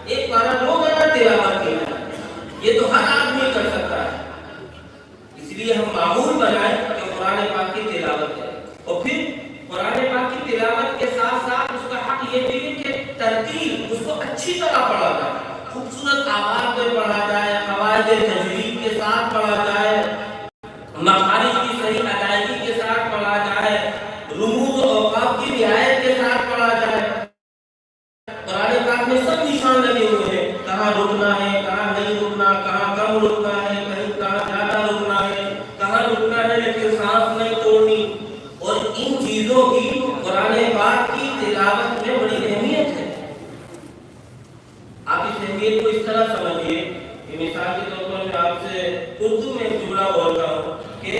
ایک پارہ روزانہ تلاوت کی جائے، یہ تو ہر آدمی کر سکتا ہے، اس لیے ہم معمول بنائیں کہ قرآن پاک کی تلاوت کریں، اور پھر قرآن پاک کی تلاوت کے ساتھ ساتھ اس کا حق یہ بھی ہے کہ ترتیل اس کو اچھی طرح پڑھا جائے، خوبصورت آواز میں پڑھا جائے، قواعد تجوید کے ساتھ پڑھا جائے، مخارج کی صحیح ادائیگی کے ساتھ پڑھا جائے، رموز و اوقاف کی رعایت کے ساتھ پڑھا جائے۔ قرآن پاک میں سب نشان لگے ہوئے ہیں، کہاں رکنا ہے، کہاں نہیں رکنا، کہاں کم رکنا ہے، کہیں کہاں زیادہ رکنا ہے، کہاں رکنا ہے لیکن سانس نہیں توڑنی، اور ان چیزوں کی قرآن پاک کی تلاوت میں بڑی اہمیت ہے۔ آپ اس اہمیت کو اس طرح سمجھیے کہ مثال کے طور پر میں آپ سے اردو میں ایک جملہ بولتا ہوں کہ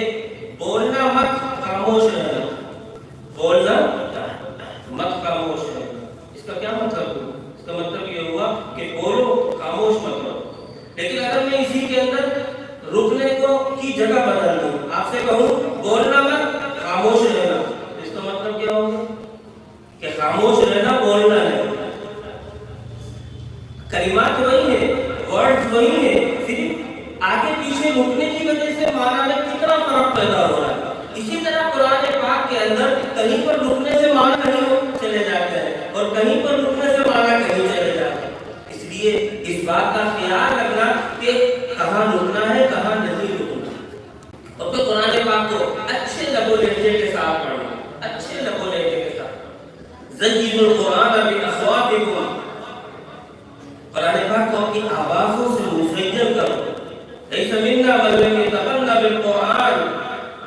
بولنا مت خاموش رہنا، بولنا مت خاموش رہنا، اس کا کیا مطلب ہوا؟ اس کا مطلب یہ ہوا کہ بولو خاموش مت رہو، لیکن اگر میں اسی کے اندر رکنے کو کی جگہ بدل دوں، آپ سے کہوں بولنا مت خاموش رہنا، اس کا مطلب کیا ہوگا کہ خاموش رہنا بولنا نہیں، کلمات وہی ہیں، ورڈز وہی ہیں، صرف آگے پیچھے رکنے کی وجہ سے معنی میں کتنا فرق پیدا ہو رہا ہے۔ اسی طرح قرآن پاک کے اندر کہیں پر رکنے سے معنی کہیں چلے جاتے ہیں اور کہیں پر رکنے سے معنی کہیں چلے جاتے ہیں، اس لیے اس بات کا خیال رکھنا کہ کہاں رکنا ہے کہاں نہیں رکنا، اور پھر قرآن پاک کو اچھے لب و لہجے کے ساتھ پڑھنا، اچھے لب و لہجے کے ساتھ، زینوا القرآن باصواتکم، قرآن پاک کو اپنی آوازوں سے مزین کرو، لیس منا من لم یتغنى بالقرآن،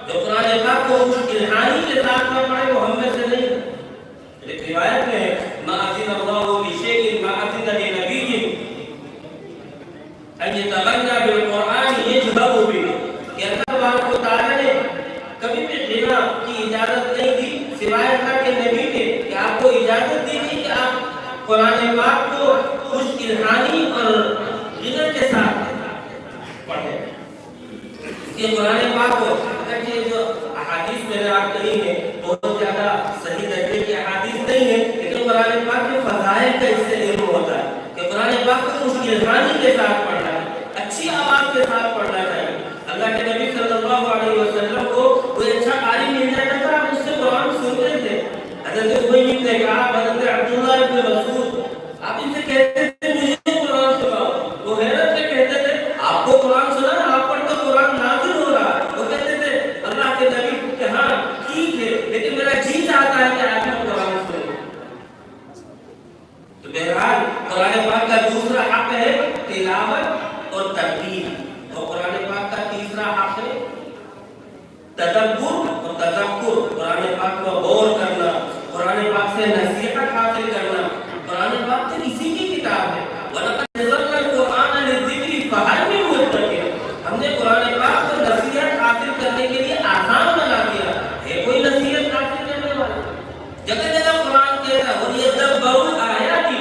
جو قرآن پاک کو خوش الہانی کے ساتھ نہ پڑھے وہ ہم میں سے نہیں ہے۔ ایک روایت میں ہے ما اذن اللہ بشیء ما اذن لنبی ان یتغنى بالقرآن یجهر به، کہ اللہ تبارک و تعالی نے کبھی بھی غنا کی اجازت نہیں دی سوائے اللہ کے نبی کے، کہ آپ کو اجازت دی گئی کہ آپ قرآن پاک کو خوش الہانی اور غنا کے ساتھ پڑھیں۔ یہ قرآن پاک کو اگرچہ جو احادیث میں نے آپ کہی ہے بہت زیادہ صحیح درجے کی احادیث نہیں ہے، لیکن قرآن پاک کے فضائل کا اس سے علم ہوتا ہے کہ قرآن پاک کو خوش الہانی کے ساتھ پڑھنا ہے، اچھی آواز کے ساتھ پڑھنا چاہیے۔ اللہ کے نبی صلی اللہ علیہ وسلم کو کوئی اچھا قاری مل جاتا تھا، آپ اس سے قرآن سنتے تھے۔ حضرت ابی بن کعب، حضرت عبداللہ بن مسعود، آپ ان سے کہتے تھے مجھے قرآن سناؤ، وہ حیرت سے کہتے تھے آپ کو قرآن سنا، آپ پر تو قرآن نازل ہو رہا ہے۔ وہ کہتے تھے اللہ کے نبی کہ ہاں ٹھیک ہے لیکن میرا جی چاہتا ہے کہ آپ کو قرآن سنیں۔ تو بہرحال قرآن پاک کا دوسرا حق ہے تلاوت اور ترتیل، اور قرآن پاک کا تیسرا حق ہے تدبر اور تذکر، قرآن پاک کو غور کرنا، قرآن پاک سے نصیحت حاصل کرنا۔ قرآن پاک تو اسی کی کتاب ہے، وَلَقَدْ يَسَّرْنَا الْقُرْآنَ لِلذِّكْرِ فَهَلْ مِن مُّدَّكِرٍ، ہم نے قرآن پاک کو نصیحت حاصل کرنے کے لیے آسان بنا دیا ہے، کوئی نصیحت حاصل کرنے والا؟ جگہ جگہ قرآن کہتا ہے وَلْيَدَّبَّرُوا آیَاتِهِ،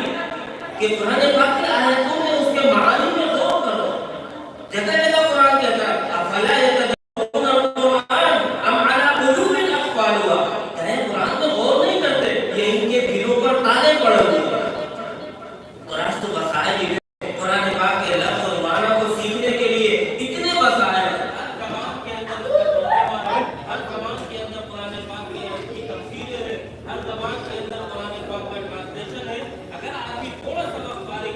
کہ قرآن پاک کی آیتوں میں اس کے معانی میں غور کرو۔ جگہ جگہ قرآن کہتا ہے افلا یتدبرون القرآن ام علی قلوب اقفالها، کہ قرآن تو غور نہیں کرتے، یہ ان کے دلوں پر تالے پڑے ہوئے ہیں۔ اور آج تو وسائل ہی قرآن پاک کے لفظ اور معنی کو سیکھنے کے لیے اتنے وسائل ہیں، ہر زبان کے اندر قرآن پاک کی تفسیر ہے، ہر زبان کے اندر قرآن پاک کا ٹرانسلیشن ہے۔ اگر آدمی تھوڑا سا وقت فارغ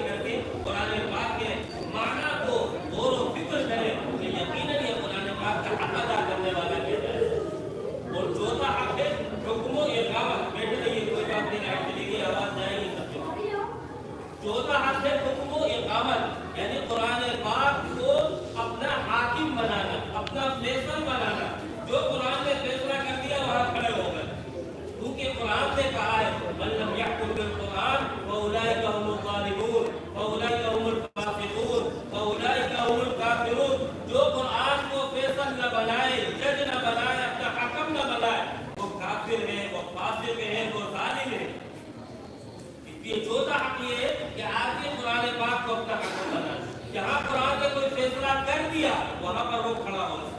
جہاں قرآن نے کوئی فیصلہ کر دیا وہاں پر وہ کھڑا ہونا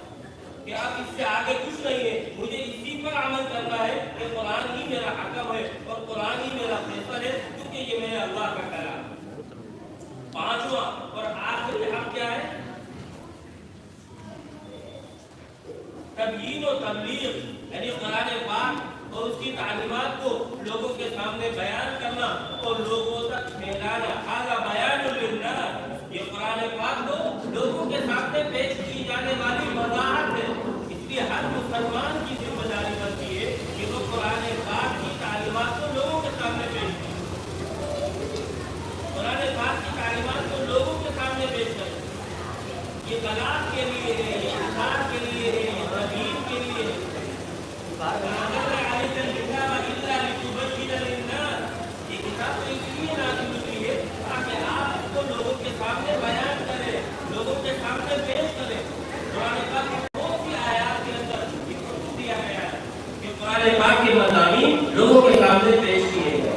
کہ اب اس سے آگے کچھ نہیں ہے، مجھے اسی پر عمل کرنا ہے کہ قرآن ہی میرا حکم ہے اور قرآن ہی میرا فیصلہ ہے، کیونکہ یہ میرے اللہ کا کلام ہے۔ پانچواں اور آخری حق کیا ہے؟ تبیین و تبلیغ، یعنی قرآن پاک اور اس کی تعلیمات کو لوگوں کے سامنے بیان کرنا اور لوگوں تک پھیلانا۔ ھذا بیان للناس، یہ قرآن پاک کو لوگوں کے سامنے پیش کی جانے والی وضاحت ہے۔ اس لیے ہر مسلمان کی ذمہ داری بنتی ہے کہ وہ قرآن پاک کی تعلیمات کو لوگوں کے سامنے پیش کرے، قرآن پاک کی تعلیمات کو لوگوں کے سامنے پیش کرے۔ یہ کلام کے لیے ہے، یہ انسان کے لیے ہے، یہ تبیین کے لیے ہے۔ یہ کتاب تو اس لیے نازل ہوئی ہے تاکہ آپ اس کو لوگوں کے سامنے بیان کریں، لوگوں کے سامنے پیش کریں۔ قرآن پاک کی بہت سی آیات کے اندر حکم دیا گیا ہے کہ قرآن پاک کے مضامین لوگوں کے سامنے پیش کیے گئے۔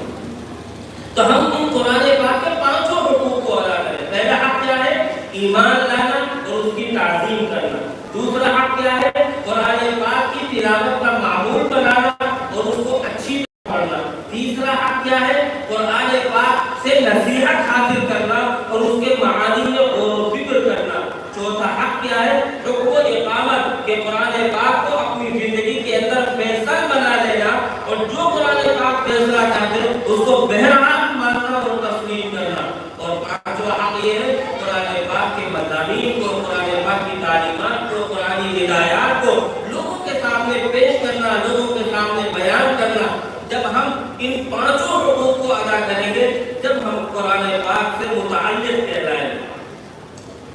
تو ہم ان قرآن پاک کے پانچوں حقوق کو ادا کریں۔ پہلا حق کیا ہے؟ ایمان لانا اور اس کی تعظیم کرنا۔ دوسرا حق کیا ہے؟ قرآن پاک کی تلاوت کا معمول بنانا اور اس کو اچھی پڑھنا۔ تیسرا حق کیا ہے؟ قرآن پاک سے نصیحت حاصل کرنا اور اس کے معانی میں غور و فکر کرنا۔ چوتھا حق کیا ہے؟ حکم اقامت، کہ قرآن پاک کو اپنی زندگی کے اندر فیصل بنا لینا اور جو قرآن پاک فیصلہ کرتے اس کو بہرحال ماننا اور تسلیم کرنا۔ اور پانچواں حق یہ ہے قرآن پاک کے مضامین کو، قرآن پاک کی تعلیمات کو، قرآنی ہدایات کو لوگوں کے سامنے پیش کرنا، لوگوں کے سامنے بیان کرنا۔ جب ہم ان پانچوں حقوق کو ادا کریں گے، جب ہم قرآن پاک سے متعلق کہلائیں گے،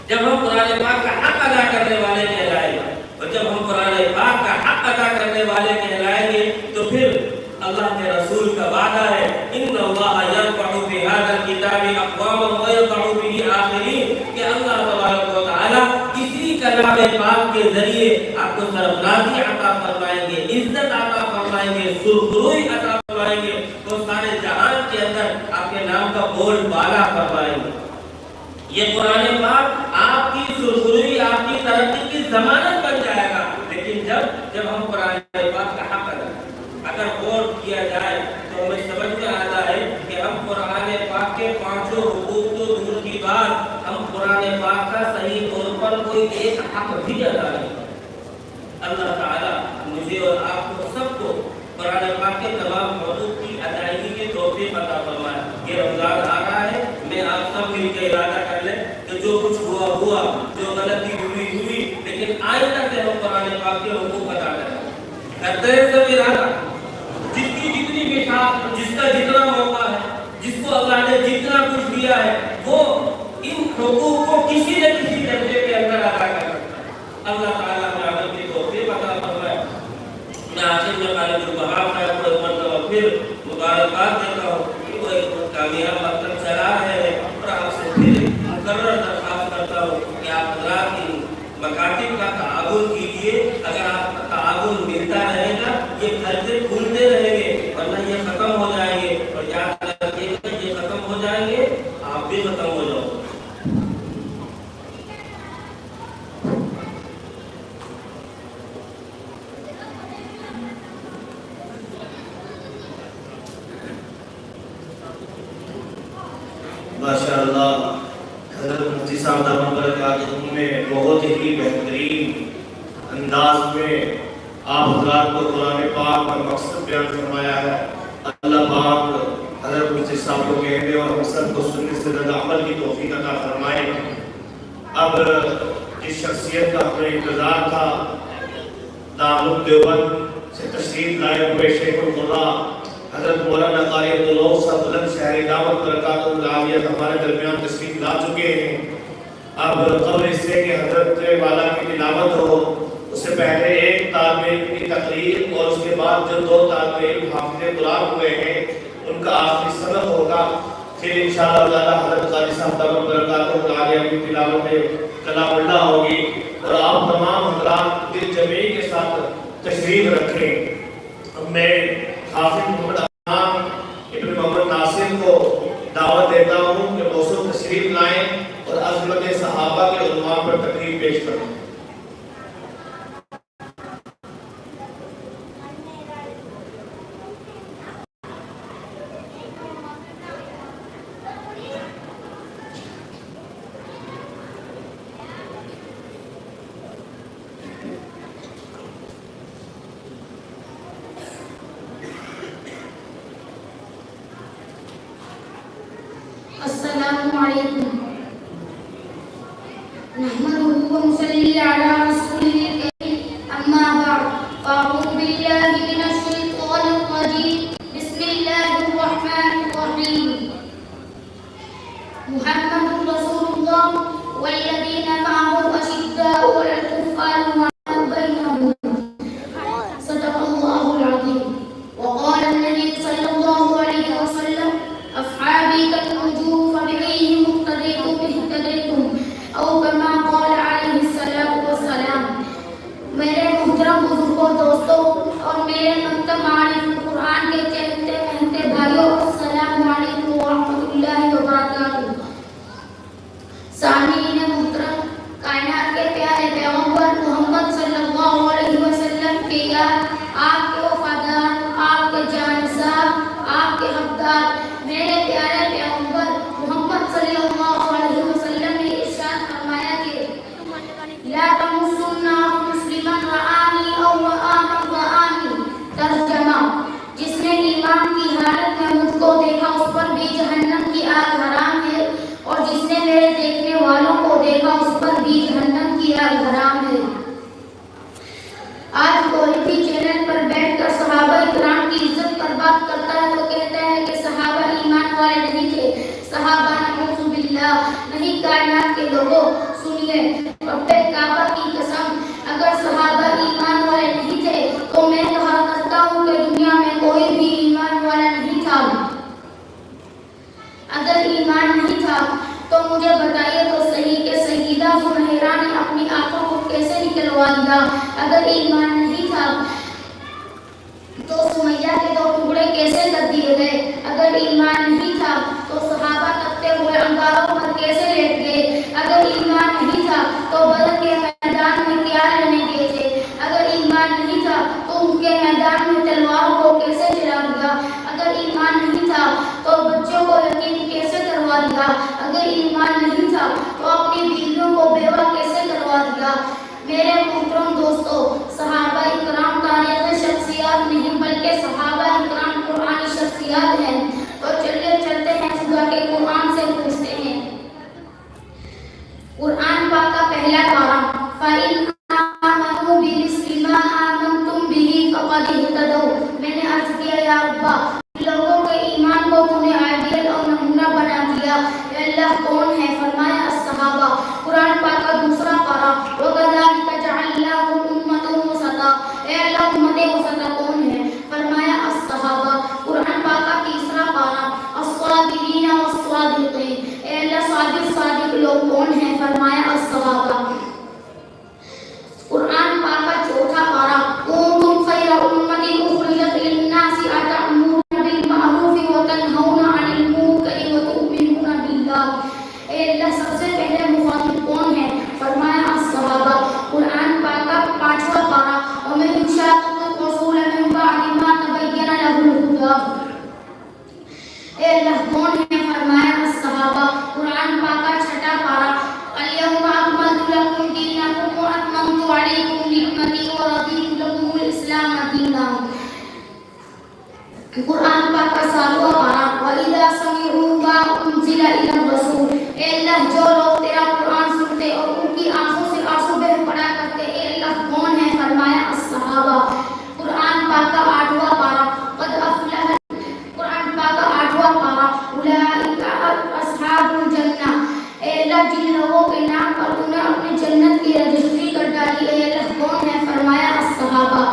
جب ہم قرآن پاک کا حق ادا کرنے والے کہلائیں گے، اور جب ہم قرآن پاک کا حق ادا کرنے والے کہلائیں گے تو پھر اللہ کے رسول کا وعدہ ہے ان اللہ یرفع بہذا الکتاب اقواما ویضع بہ آخرین، کہ اللہ تبارک و تعالی اسی کلام پاک کے ذریعے آپ کو سرفرازی عطا فرمائیں گے، عزت عطا فرمائیں گے، سرخروئی عطا فرمائیں گے، تو سارے جہان کے اندر آپ کے نام کا بول بالا فرمائیں گے۔ یہ قرآن پاک آپ کی سرخروئی، آپ کی ترقی کی ضمانت بن جائے گا۔ لیکن جب ہم قرآن پاک کا حق اگر غور کیا جائے تو ہمیں سمجھ میں آتا ہے کہ ہم قرآن پاک کے پانچوں حقوق تو دور کی بات، ہم قرآن پاک کا صحیح طور پر کوئی ایک حق بھی ادا نہیں کرتے۔ اللہ تعالیٰ مجھے اور آپ کو سب کو قرآن پاک کے تمام حقوق کی ادائیگی کے توفیق عطا فرمائے۔ یہ رمضان آ رہا ہے، میں آپ سب مل کے ارادہ کر لیں کہ جو کچھ ہوا ہوا، جو غلطی ہوئی، لیکن آئندہ سے ہم قرآن پاک کے حقوق ادا کریں۔ کرتے ہیں سب ارادہ، جس کی جتنی بھی ساتھ، جس کا جتنا موقع ہے، جس کو اللہ نے جتنا کچھ دیا ہے، وہ ان حقوق کو کسی نہ کسی درجے کے اندر ادا کر سکتا ہے۔ اللہ تعالیٰ نے عمل کی توفیق عطا فرمائے۔ میں آخر میں غالب البہار صاحب کو ایک مرتبہ پھر مبارکباد دیتا ہوں کہ وہ ایک کامیاب مکتب چلا رہے ہیں، اور آپ سے پھر مکرر درخواست کرتا ہوں کہ آپ حضرات ان مکاتب کا تعاون کیجیے۔ اگر آپ کا تعاون ملتا رہے گا یہ خرچے کھلتے رہیں گے، ورنہ یہ ختم ہو جائیں گے، اور یاد رکھیے گا یہ ختم ہو جائیں گے آپ بھی ختم ہو جاؤ۔ ماشاءاللہ حضرت مفتی صاحب دامت برکاتہ نے بہت ہی بہترین انداز میں آپ حضرات کو قرآن پاک کا مقصد بیان فرمایا ہے۔ اللہ پاک حضرت مفتی صاحب کو کہنے اور ہم سب کو سننے سے زیادہ عمل کی توفیق عطا فرمائے۔ اب جس شخصیت کا ہمیں انتظار تھا، دارالعلوم دیوبند سے تشریف لائے ہوئے شیخ القرآن حضرت مولانا قاری عبداللہ صاحب بلند شہری دعوت برکاتہ العالیہ ہمارے درمیان تشریف لا چکے ہیں۔ اب قبل اس سے کہ حضرت والا کی تلاوت ہو، اس سے پہلے ایک طالب علم کی تقریر اور اس کے بعد جو 2 طالب علم حافظ قرآن ہوئے ہیں ان کا آخری سبق ہوگا۔ پھر انشاءاللہ تعالی حضرت قاری صاحب دعوت برکاتہ العالیہ کی تلاوت کلام اللہ ہوگی، اور آپ تمام حضرات دل جمعی کے ساتھ تشریف رکھیں۔ میں حافظ محمد امام ابن محمد ناصر کو دعوت دیتا ہوں کہ موصول تشریف لائیں اور عظمت علیکم نحمده ونصلي على رسوله الكريم اما بعد فاعوذ بالله من الشيطان الرجيم بسم الله الرحمن الرحيم محمد رسول الله والذين معه أشداء على الكفار رحماء بينهم صدق الله العظيم وقال النبي صلى الله عليه وسلم أصحابي كالنجوم فبأيهم اقتديتم اهتديتم أو كما قال عليه الصلاة والسلام میرے محترم بزرگوں دوستوں اور میرے مکتب معارف قرآن کے چہتے مہتے بھائیوں السلام علیکم ورحمۃ اللہ وبرکاتہ سامعین محترم کائنات کے پیارے پیغمبر محمد صلی اللہ علیہ وسلم کے یاد آپ کے وفادار آپ کے جانسار آپ کے حقدار میرے پیارے پیغمبر محمد صلی اللہ علیہ وسلم نے ارشاد فرمایا کہ لا تمسن مسلما رآنی او رآمن رآنی ترجمہ جس نے ایمان کی حالت میں مجھ کو دیکھا اس پر بھی جہنم کی آگ حرام ہے اور جس نے میرے دیکھنے والوں کو دیکھا اس پر بھی جہنم کی آگ حرام ہے آج کوئی بھی چینل پر بیٹھ کر صحابہ اکرام کی عزت پر بات کرتا ہے تو کہتا ہے کہ صحابہ ایمان والے نہیں تھے صحابہ نعوذ باللہ نہیں کائنات کے لوگوں سنیے رب کعبہ کی قسم اگر صحابہ ایمان والے نہیں تھے تو میں کہا کرتا ہوں کہ دنیا میں کوئی بھی ایمان والا نہیں تھا اگر ایمان نہیں تھا تو مجھے بتائیے تو صحیح کہ سیدہ زہرا نے اپنی آنکھوں کو کیسے نکلوا دیا اگر ایمان نہیں تھا تو سمیہ کے دو ٹکڑے کیسے کر دیے گئے اگر ایمان نہیں تھا تو صحابہ تپتے ہوئے انگاروں پر کیسے لیٹ گئے اگر ایمان نہیں تھا تو بدر کے میدان میں کیا رہنے دیے تھے اگر ایمان نہیں تھا تو ان کے میدان میں تلواروں کو کیسے جلا دیا اگر ایمان نہیں تھا تو بچوں کو یتیم کیسے کروا دیا اگر ایمان نہیں تھا تو اپنی بیویوں کو بیوہ کیسے کروا دیا میرے محترم دوستو صحابہ اکرام تاریخی شخصیات نہیں بلکہ صحابہ اکرام قرآنی شخصیات ہیں تو چلتے چلتے ہیں خدا کے قرآن سے پوچھتے ہیں قرآن پاک کا پہلا پارہ فَإِنْ آمَنُوا بِمِثْلِ مَا آمَنْتُمْ بِهِ فَقَدِ اهْتَدَوْا میں نے عرض کیا یا ربا لوگوں کے ایمان کو تو نے آئیڈیل اور نمونہ بنا دیا اے اللہ کون ہے فرمایا الصحابہ قرآن پاک کا دوسرا پارہ وَكَذَلِكَ جَعَلْنَاكُمْ أُمَّةً وَسَطًا اے اللہ امت وسطا کون ہے فرمایا الصحابہ قرآن پاک کا تیسرا پارہ الصابرین والصادقین اے اللہ صابر صادق لوگ کون ہیں فرمایا الصحابہ قرآن پاک کا چوتھا پارہ کنتم خیر امۃ اخرجت للناس اتأمرون بالمعروف وتنہون عن المنکر وتؤمنون باللہ اے اللہ سب سے پہلے مخاطب کون ہے فرمایا الصحابہ قرآن پاک کا پانچواں پارہ ومن یشاقق الرسول من بعد ما تبین له الہدی اے اللہ کون ہے فرمایا الصحابہ قرآن پاک کا چھٹا پارہ اليوم اکملت لکم دینکم واتممت علیکم نعمتی ورضیت لکم الاسلام دینا قرآن پاک کا ساتواں پارہ وَإِذَا سَمِعُوا مَا أُنزِلَ إِلَى الرَّسُولِ اے اللہ جو لوگ تیرا قرآن سنتے اور ان کی آنکھوں سے آنسو بہہ پڑا کرتے اے اللہ کون ہے فرمایا الصحابہ قرآن پاک کا آٹھواں پارہ قد افلح قرآن پاک کا آٹھواں پارہ اولئک اصحاب الجنہ اے اللہ جن لوگوں کے نام پر تو نے اپنی جنت کی رجسٹری کر ڈالی اے اللہ کون ہے فرمایا الصحابہ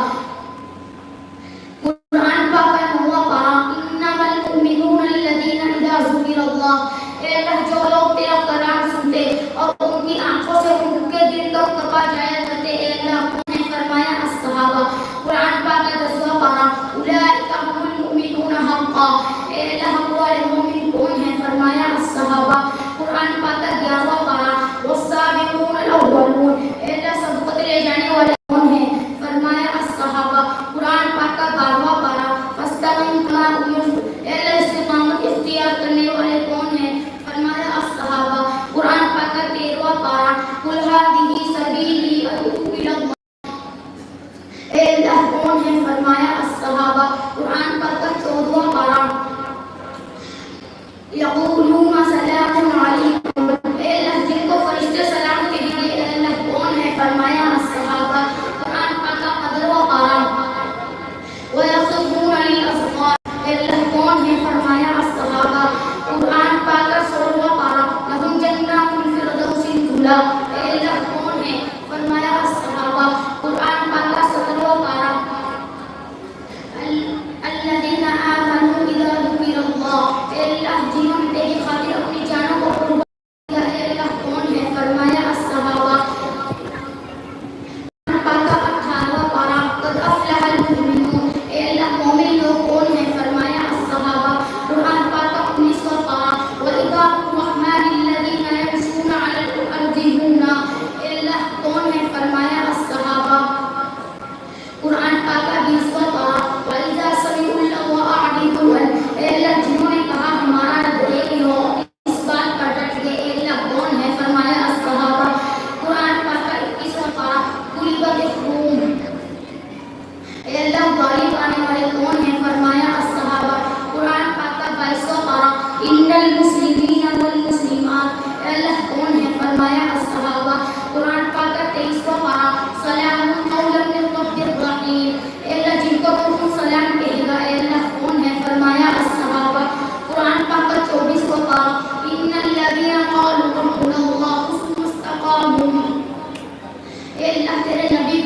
قرآن پاک کا نواں پارہ انما المؤمنون الذین اذا ذکر اللہ اے اللہ جو لوگ تیرا کلام سنتے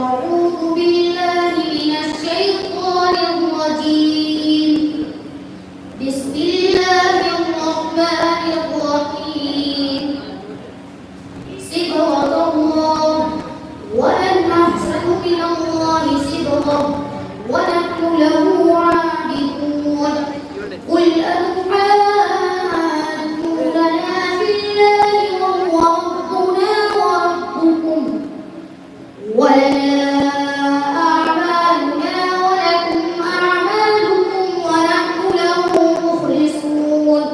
أعوذ بالله من الشيطان الرجيم. بسم الله الرحمن الرحيم. صبغة الله ومن أحسن من الله صبغة ونحن له عابدون. قل أتحاجوننا في الله وهو ربنا وربكم ولنا أعمالنا ولكم أعمالكم ونحن له مخلصون.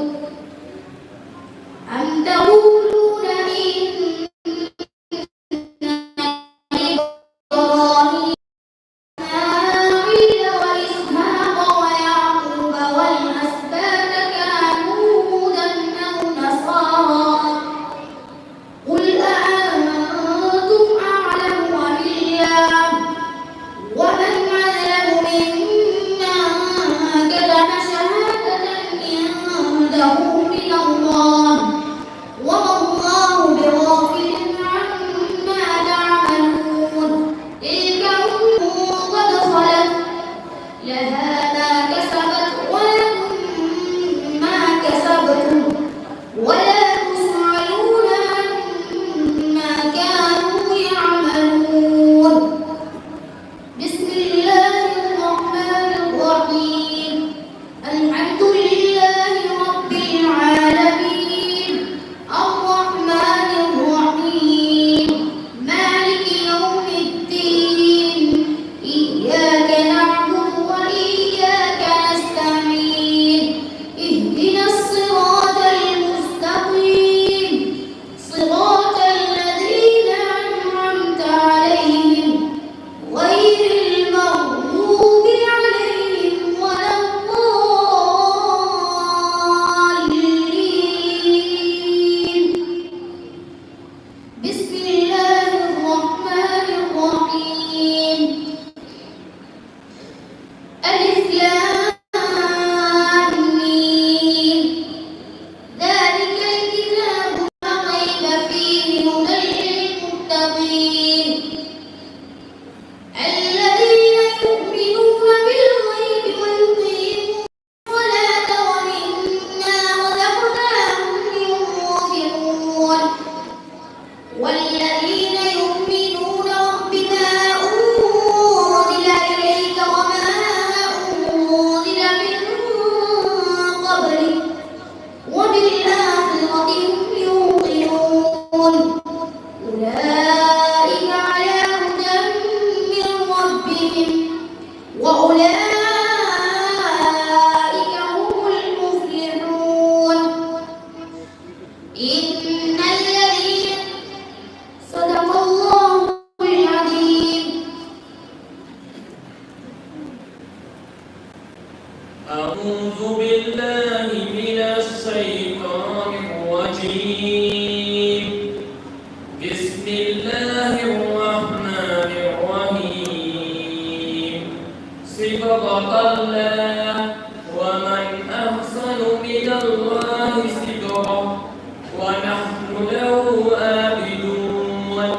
أم تقولون إن إبراهيم وإسماعيل وإسحاق ويعقوب والأسباط كانوا هودا أو نصارى. قل أأنتم أعلم أم الله ومن أظلم ممن كتم شهادة عنده من الله وما الله بغافل عما تعملون. تلك أمة قد خلت لها ما كسبت ولكم ما كسبتم ولا تسألون عما كانوا يعملون. بسم الله الرحمن الرحيم. الحمد لله رب العالمين الرحمن الرحيم مالك يوم الدين. إياك نعبد وإياك أعوذ بالله من الشيطان الرجيم بسم الله الرحمن الرحيم صبغة الله ومن أحسن من الله صبغة ونحن له عابدون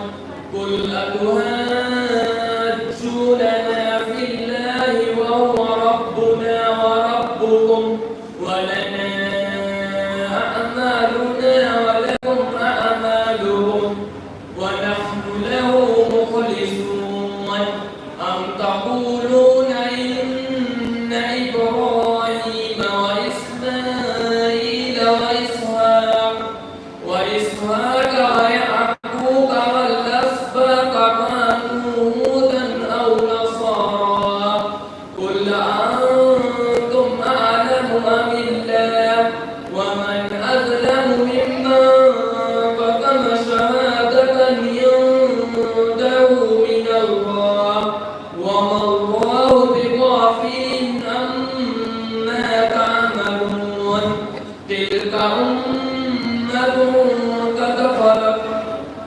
قل أتهاجوننا في الله وهو ربنا وربكم ولنا أعمالنا ولكم أعمالكم ونحن له مخلصون أم تقولون إن إبراهيم وإسماعيل وإسحاق ويعقوب والأسباط كانوا هودا أو نصارى قل أنتم أعلم أم الله ومن أظلم ممن كتم شهادة عنده من الله وما الله بغافل عما تعملون تلك أمة قد خلت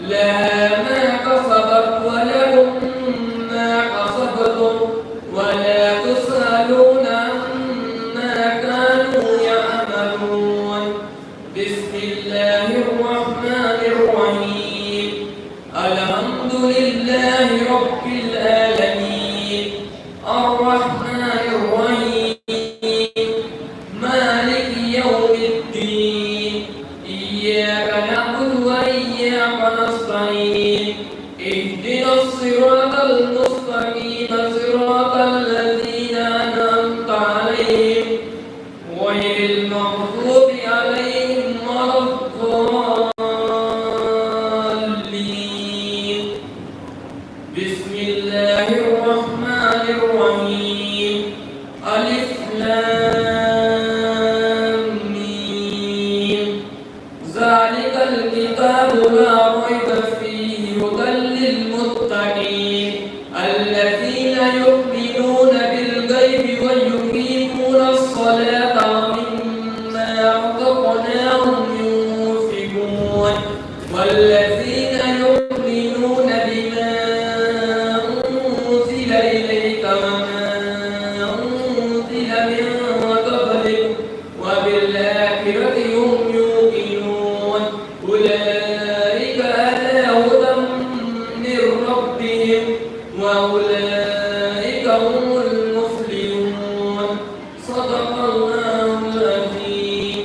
لها ما كسبت ولكم ما كسبتم ولا تسألون عما كانوا يعملون بسم الله الرحمن الرحيم الحمد لله رب العالمين الرحمن الرحيم مالك يوم الدين إياك نعبد وإياك نستعين اهدنا الصراط المستقيم صراط الذين أنعمت عليهم غير المغضوب عليهم ولا الضالين بسم الله الرحمن الرحيم ألف لام ميم ذلك الكتاب لا ريب فيه هدى للمتقين الذين يؤمنون بالغيب ويقيمون الصلاة ومما رزقناهم ينفقون والذين يؤمنون بما أنزل إليك وما أنزل من قبلك وبالآخرة هم يوقنون أولئك على هدى من ربهم وأولئك هم المفلحون صدق الله العظيم.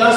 10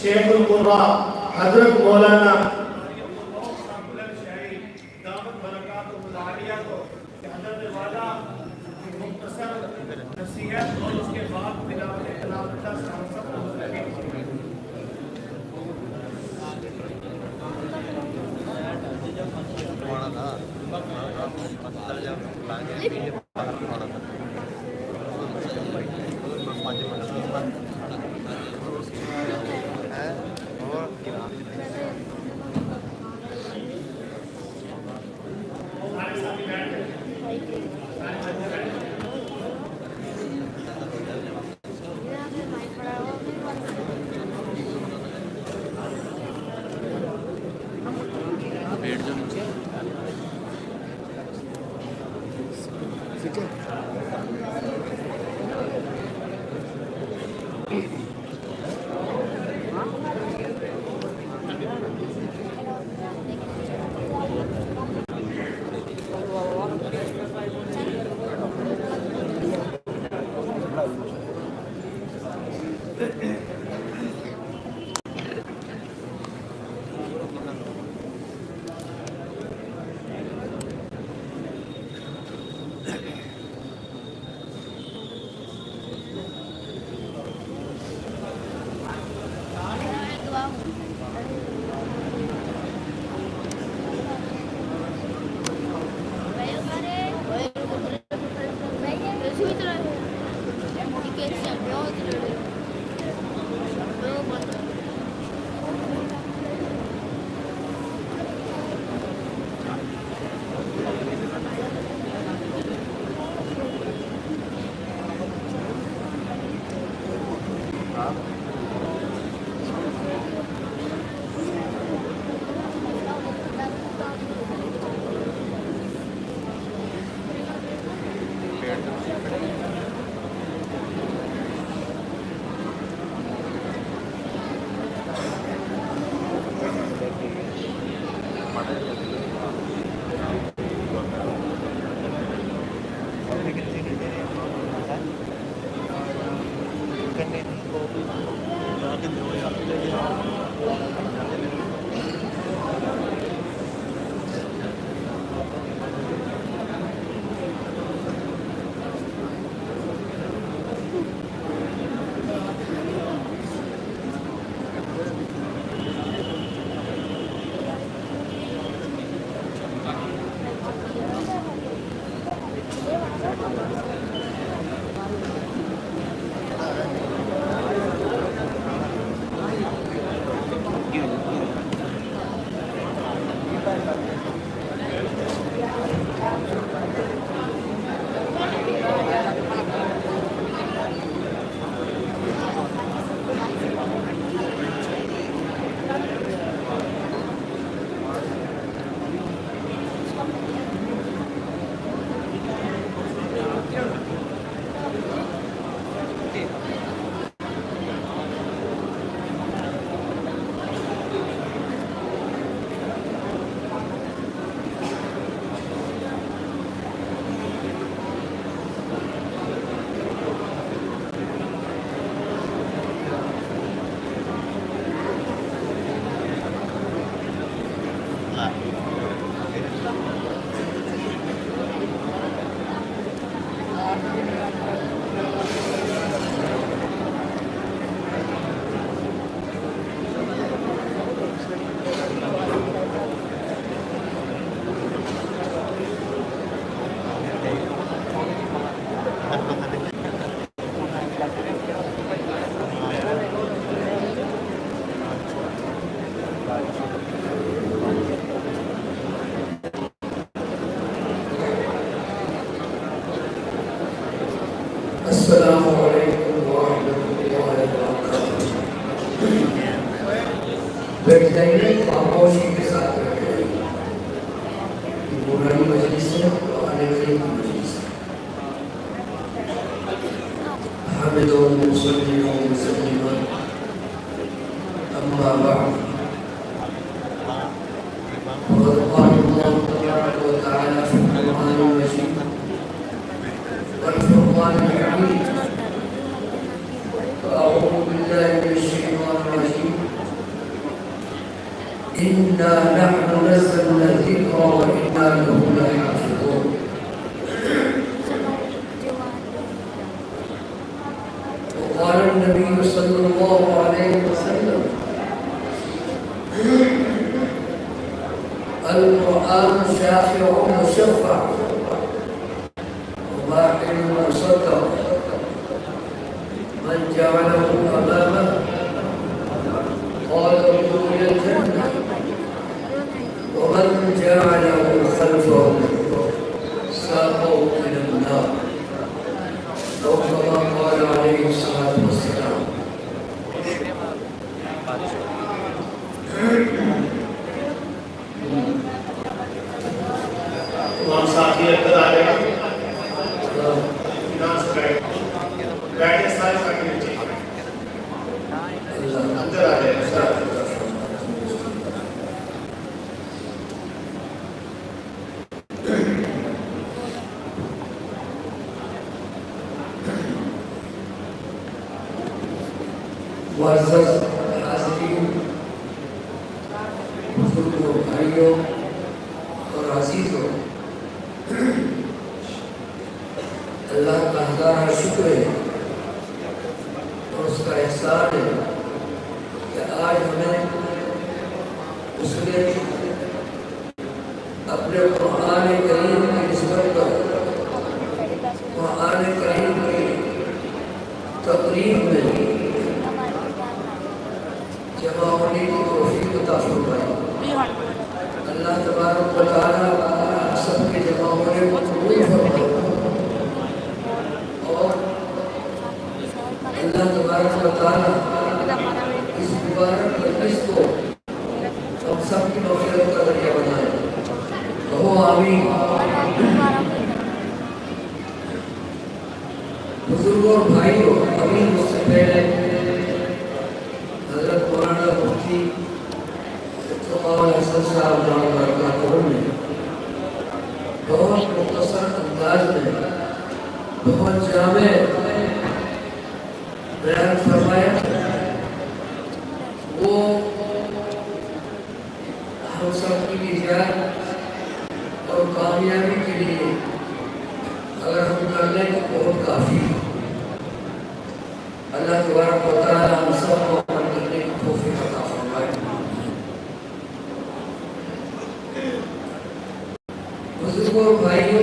شیخ القرآ حضرت مولانا دعوت برکاتہ العالیہ کو حضرت والا مختصر نصیحت اور اس کے بعد تلاوت کلام اللہ سے ہم سب کو لگے السلام علیکم ورحمۃ اللہ وبرکاتہ۔ بیٹھ جائیے، خاموشی کے ساتھ بیٹھ جائیے۔ قرآن مجلس ہے، قرآن کریم کی مجلس ہے۔ حمدوا وصلوا وسلما اما بعد فقد قال الله تبارك وتعالى في القرآن المجيد والفرقان الحميد. فأعوذ بالله من الشيطان الرجيم إنا نحن نزلنا الذكر وإنا له لحافظون. وقال النبي صلى الله عليه وسلم القرآن شافع مشفع وواحد مصدق من جعله أمامه قال ادخل إلى الجنة ومن جعله خلفه ساقه إلى النار أو كما قال عليه الصلاة والسلام. تمام ساتھی اندر آ رہے ہیں، نام سے بیٹھے سارے ساتھی نیچے اندر آ رہے ہیں. معزز حاضرین، بزرگوں، بھائیوں اور عزیزوں، اللہ کا ہزارہ شکر ہے اور اس کا احسان ہے کہ آج ہمیں اس نے اپنے قرآن کریم کی نسبت پر قرآن کریم کی تقریب میں جمع ہونے کی توفیق عطا فرمائی. اللہ تبارک و تعالیٰ سب کے جمع ہونے کو قبول فرمائے اور اللہ تبارک و تعالیٰ اس مبارک مجلس کو ہم سب کی مغفرت کا ذریعہ بنائے. کہو آمین. بزرگوں اور بھائیوں، ابھی مجھ سے پہلے حضرت مولانا مفتی حسن صاحب نے بہت مختصر انداز میں بہت جامع بیان فرمایا. وہ ہم سب کی نجات اور کامیابی کے لیے اگر ہم کر لیں تو بہت کافی. اللہ تبارک و تعالی ہم سب کو عمل کرنے کی توفیق عطا فرمائے. بزرگوں اور بھائیوں،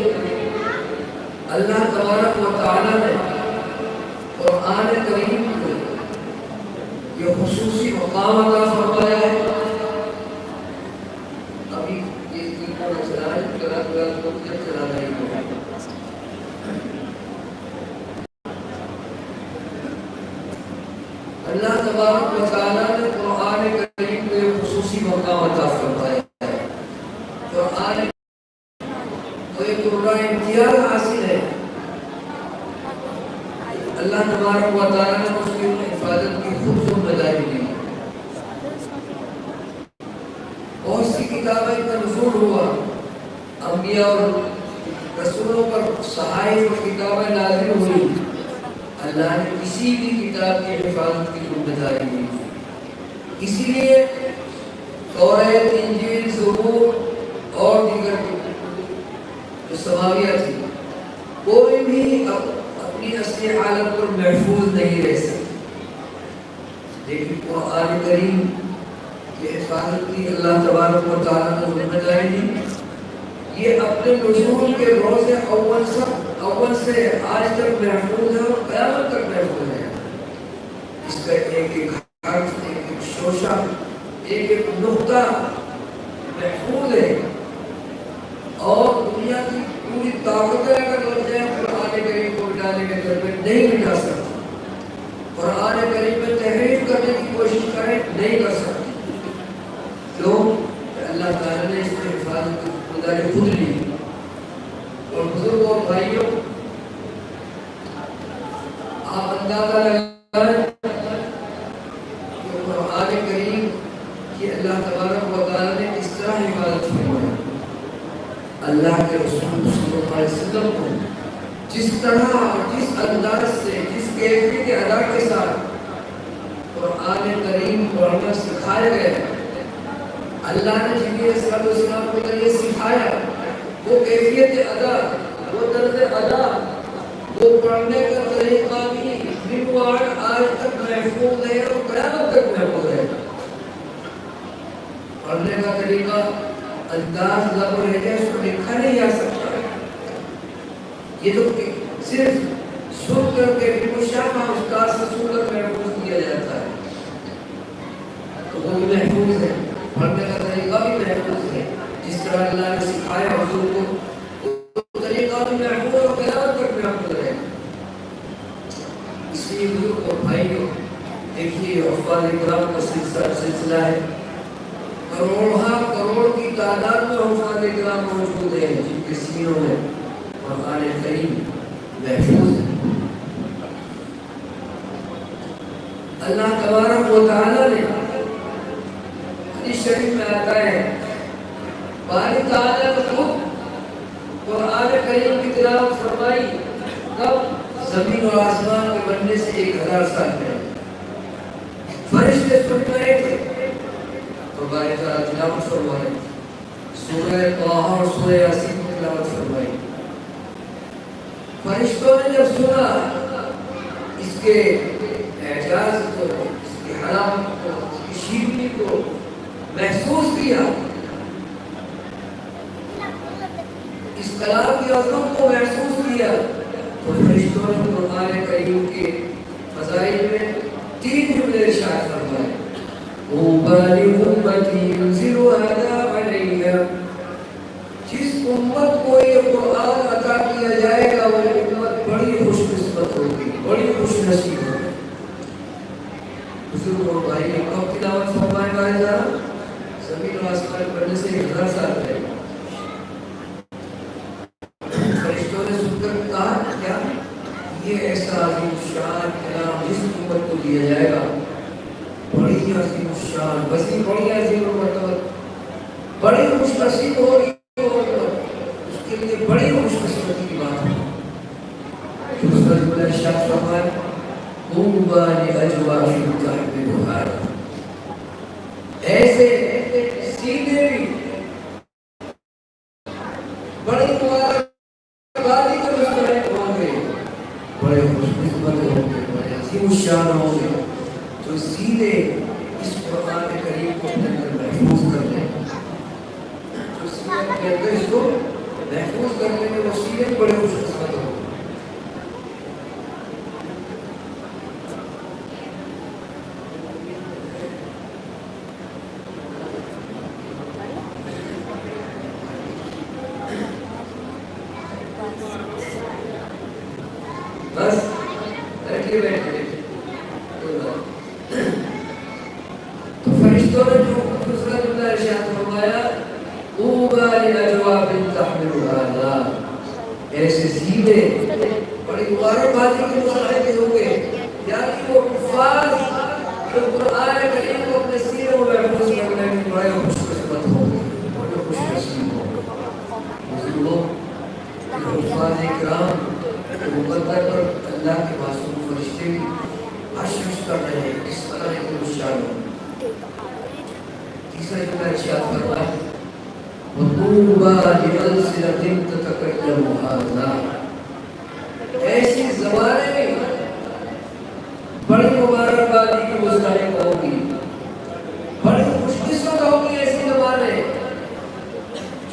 اللہ تبارک و تعالی نے قرآن کریم کو یہ خصوصی مقام عطا فرمایا ہے. ابھی یہ چلا رہی ہے. اللہ تبارک و تعالیٰ نے قرآن کریم کو ایک خصوصی مقام عطا فرمایا ہے. قرآن کو ایک امتیاز حاصل ہے. اللہ تبارک و تعالیٰ نے اس کی حفاظت کی خود ذمہ داری دی. بہت سی کتابیں کا نزول ہوا، انبیاء اور رسولوں پر صحائف اور کتابیں نازل ہوئی. اللہ نے کسی بھی کتاب کی حفاظت کی ذمہ داری دی. اسی لیے توریت، انجیل، زبور اور دیگر جو سماویہ تھی، کوئی بھی اپنی اصلی حالت پر محفوظ نہیں رہ سکتی. لیکن قرآن کریم کی حفاظت کی اللہ تبارک و تعالیٰ نے ذمہ داری دی. یہ اپنے نزول کے روز اول سے آج تک محفوظ ہے اور قیامت تک محفوظ ہے. اس کا ایک ایک حرف، ایک ایک شوشہ، ایک ایک نقطہ محفوظ ہے. اور دنیا کی پوری طاقتیں اگر لگ جائیں قرآن کریم کو مٹانے کے طرف نہیں مٹا سکتی. قرآن کریم میں تحریف کرنے کی کوشش کریں نہیں کر سکتی. کیوں؟ اللہ تعالیٰ نے اس کی حفاظت کی ذمہ داری خود لی. اور بزرگوں اور بھائیوں، آپ اندازہ لگائیں کہ قرآن کریم کی اللہ تبارک و تعالیٰ نے کس طرح حفاظت فرمائی. اللہ کے رسول صلی اللہ علیہ وسلم کو جس طرح اور جس انداز سے، جس کیفیت ادا کے ساتھ قرآن کریم پڑھنا سکھایا گیا، اللہ نے جبریل علیہ السلام کو یہ سکھایا، وہ کیفیت ادا، وہ طرز ادا، وہ پڑھنے کا طریقہ بھی بنوار آج تک محفوظ ہے اور قیامت تک محفوظ ہے۔ پڑھنے کا طریقہ، انداز، لب و لہجہ اس کو لکھا نہیں جا سکتا۔ یہ تو صرف سن کر کے مشابہ استاد سے سن کر محفوظ کیا جاتا ہے، تو وہ بھی محفوظ ہے۔ پڑھنے کا طریقہ بھی محفوظ ہے، جس طرح اللہ نے سکھایا حضور کو، وہ طریقہ بھی محفوظ اور قیامت تک محفوظ ہے۔ اس لیے بزرگ اور بھائیوں، دیکھیے حفاظ کرام کا سلسلہ ہے، کروڑ کی تعداد میں حفاظ کرام موجود ہیں جن کے سینوں میں قرآن کریم محفوظ ہے۔ اللہ تبارک و تعالی نے حدیث شریف میں آتا ہے، باری تعالی نے خود قرآن کریم کی تلاوت فرمائی، کب؟ زمین اور آسمان کے بننے سے 1000 سال پہلے۔ فرشتے سن رہے تھے تو باری تعالی تلاوت فرمائی، سورہ طٰہٰ اور سورہ یاسین کی تلاوت فرمائی۔ فرشتوں نے جب سنا اس کے اعجاز کو، اس کی حلاوت کو، اس کی شیرینی کو محسوس کیا، اس کلام کی عظمت کو محسوس کیا، تو فرشتوں نے قرآن کریم کے فضائل میں 3 جملے ارشاد فرمائے، طوبیٰ لأمتی ينزل هذا علیہا، جس امت کو یہ قرآن عطا کیا جائے گا وہ امت بڑی خوش قسمت ہوگی، بڑی خوش نصیب ہوگی۔ بزرگ اور بھائی، کب تلاوت فرمائے گا ذرا؟ زمین و آسمان بننے سے 1000 سال پہلے۔ فرشتوں نے سن کر کہا کیا؟ یہ ایسا عظیم شان کلام جس امت کو دیا جائے گا، بڑی عظیم شان، بسی بڑی عظیم مرتبت، بڑی خوش نصیب ہوگی، اس کے لیے بڑی خوش قسمتی کی بات ہے۔ دوسرا جملہ ارشاد فرمائے، طوبیٰ لأجواف تحملها، ایسے سیدھے بھی بڑی مبارک بادی کے مستحق ہوں گے، بڑے خوش قسمت ہوں گے، بڑے عظیم الشان ہوں گے، جو سیدھے اس قرآن کریم کو اپنے اندر محفوظ کر لیں، جو سیدھے اس کو محفوظ کرنے میں وہ سیدھے بڑے خوش قسمت ہوں گے۔ بس بیٹھے بیٹھے تو فرشتوں نے جو دوسرا جملہ ارشاد فرمایا، طوبیٰ لأجواف تحملها، ایسے سیدھے بڑی مبارکبادی کے مستحق ہوں گے، یعنی وہ حفاظ جو قرآن کریم کو اپنے سینے میں محفوظ کرنے میں بڑے خوش قسمت ہوں گے، بڑے خوش نصیب ہوں گے۔ بزرگوں، حفاظ کرام مقدر پر اللہ کے معصوم فرشتے بھی عرش کر رہے ہیں، اس طرح کے مشان ہوں۔ تیسرا جملہ ارشاد فرمایا، وَطُوبَىٰ لِأَلْسِنَةٍ تَتَكَلَّمُ هَٰذَا، ایسی زبانیں بھی بڑی مبارکبادی کی مستحق ہوگی، بڑی خوش قسمت ہوگی ایسی زبانیں،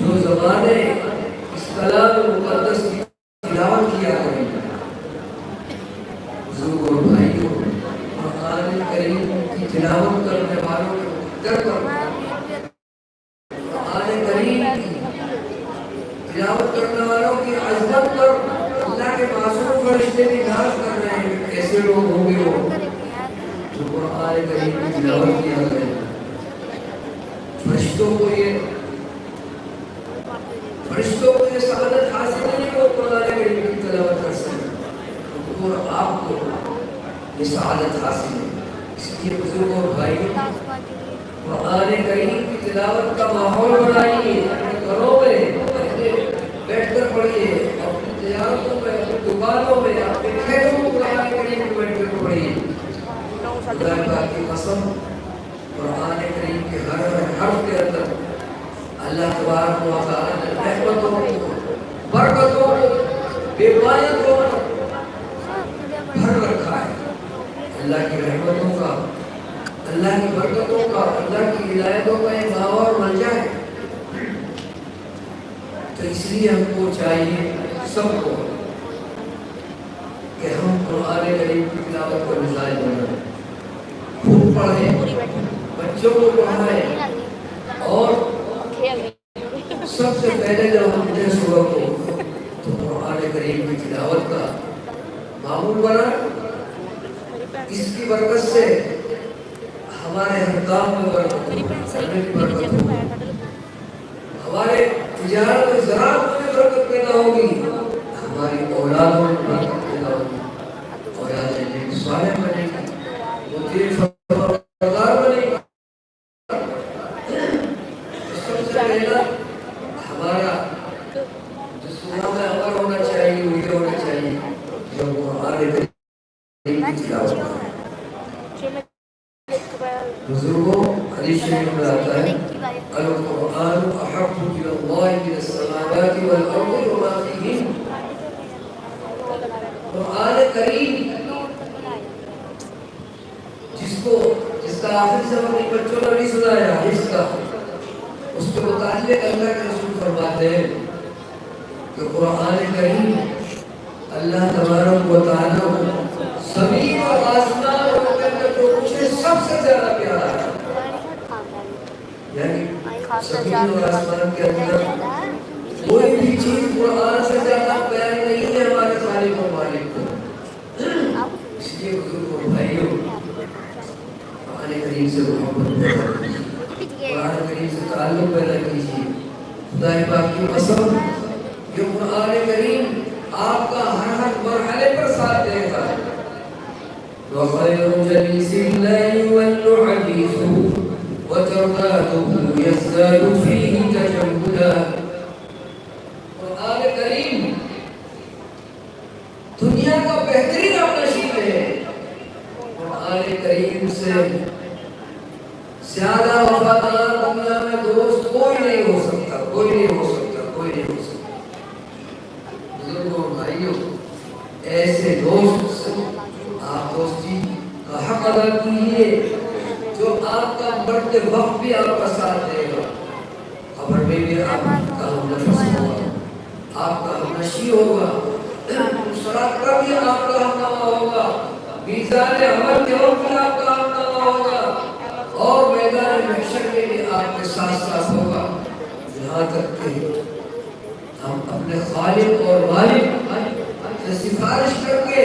جو زبانیں اس کلام مقدس کی تلاوت کیا کریں۔ بزرگ اور بھائیوں، قرآن کریم کی تلاوت کرنے والوں کے مقدر پر، قرآن کریم کی تلاوت کرنے والوں کی عظمت پر اللہ کے معصوم فرشتے بھی ناز کر رہے ہیں۔ ایسے لوگ ہوں گے وہ جو قرآن کریم کی تلاوت کیا کریں۔ فرشتوں کو یہ سعادت حاصل نہیں کہ وہ قرآن کریم کی تلاوت کر سکیں، اور آپ کو یہ سعادت حاصل ہے۔ اس لیے بزرگوں اور بھائیوں، قرآن کریم کی تلاوت کا ماحول بنائیے، اپنے گھروں میں بیٹھ کر پڑھیے، اپنی تجارتوں میں، اپنی دکانوں میں، اپنے کھیتوں میں قرآن کریم کو بیٹھ کر پڑھیے۔ خدا پاک کی قسم، قرآن کریم کے ہر حرف کے اندر اللہ تبارک و تعالیٰ نے رحمتوں کو، برکتوں کو، بے پایہ بھر رکھا ہے۔ اللہ کی رحمتوں کا، اللہ کی برکتوں کا، اللہ کی ہدایتوں کا ایک ماوا اور منجا ہے۔ تو اس لیے ہم کو چاہیے سب کو کہ ہم قرآن کریم کی تلاوت کا مزاج بنائیں، خوب پڑھیں، بچوں کو پڑھائیں، اور سب سے پہلے جب ہم اٹھے صبح کو تو قرآن کریم کی تلاوت کا معمول بنا۔ اس کی برکت سے ہمارے ہر کام میں برکت ہوگی، کرنے کی برکت ہوگی، ہمارے تجارت و زراعت میں برکت پیدا ہوگی، ہماری اولادوں میں برکت پیدا ہوگی، اولاد صالح بنے گی، وہ تیرے فرمانبردار بنے گی۔ سب سے پہلا ہمارا جو سننا میں عمل ہونا چاہیے وہ یہ ہونا چاہیے جو قرآن کریم کی تلاوت ہے۔ بزرگوں حدیث شریف میں آتا ہے القرآن احب الى اللہ من السماوات والارض وما فیہن۔ قرآن کریم جس کا آخر سے ہم اپنے بچوں نے نہیں سنایا اس کا، اس کے متعلق اللہ کے رسول فرماتے ہیں کہ قرآن کریم اللہ تبارک و تعالیٰ کو زمین اور آسمان اور جو کچھ ہے سب سے زیادہ پیارا ہے۔ یعنی زمین اور آسمان کے اندر کوئی بھی چیز قرآن سے زیادہ پیاری نہیں ہے ہمارے خالق و مالک کو۔ اس لیے بزرگوں اور بھائیوں قرآن کریم سے محبت پیدا کیجیے، قرآن کریم سے تعلق پیدا کیجیے۔ خدا پاک کی قسم یہ قرآن کریم آپ کا ہر مرحلے پر ساتھ دے گا۔ وَخَيْرُ جَلِيسِ اللَّيْلِ وَالْحَدِيثُ وَتَرْضَاتُهُ يَزْدَادُ فِيهِ تَجَمُّلًا۔ قرآن کریم دنیا کا بہترین نشید ہے۔ قرآن کریم سے زیادہ وفادار دنیا میں دوست کوئی نہیں ہو سکتا، کوئی نہیں ہو سکتا، کوئی نہیں ہو سکتا۔ بزرگوں بھائیوں، ایسے دوست سے آپ دوستی کا حق ادا کیجیے جو آپ کا مرتے وقت بھی آپ کا ساتھ دے گا، خبر میں بھی آپ کا ہم نفس ہوگا، آپ کا ہم نشی ہوگا، مسرات کا بھی آپ کا ہم نوا ہوگا، میزان عمل کے وقت بھی آپ کا ہم نوا ہوگا، اور میدان محشر میں بھی آپ کے ساتھ ساتھ ہوگا، یہاں تک کہ ہم اپنے خالق اور مالک سے سفارش کر کے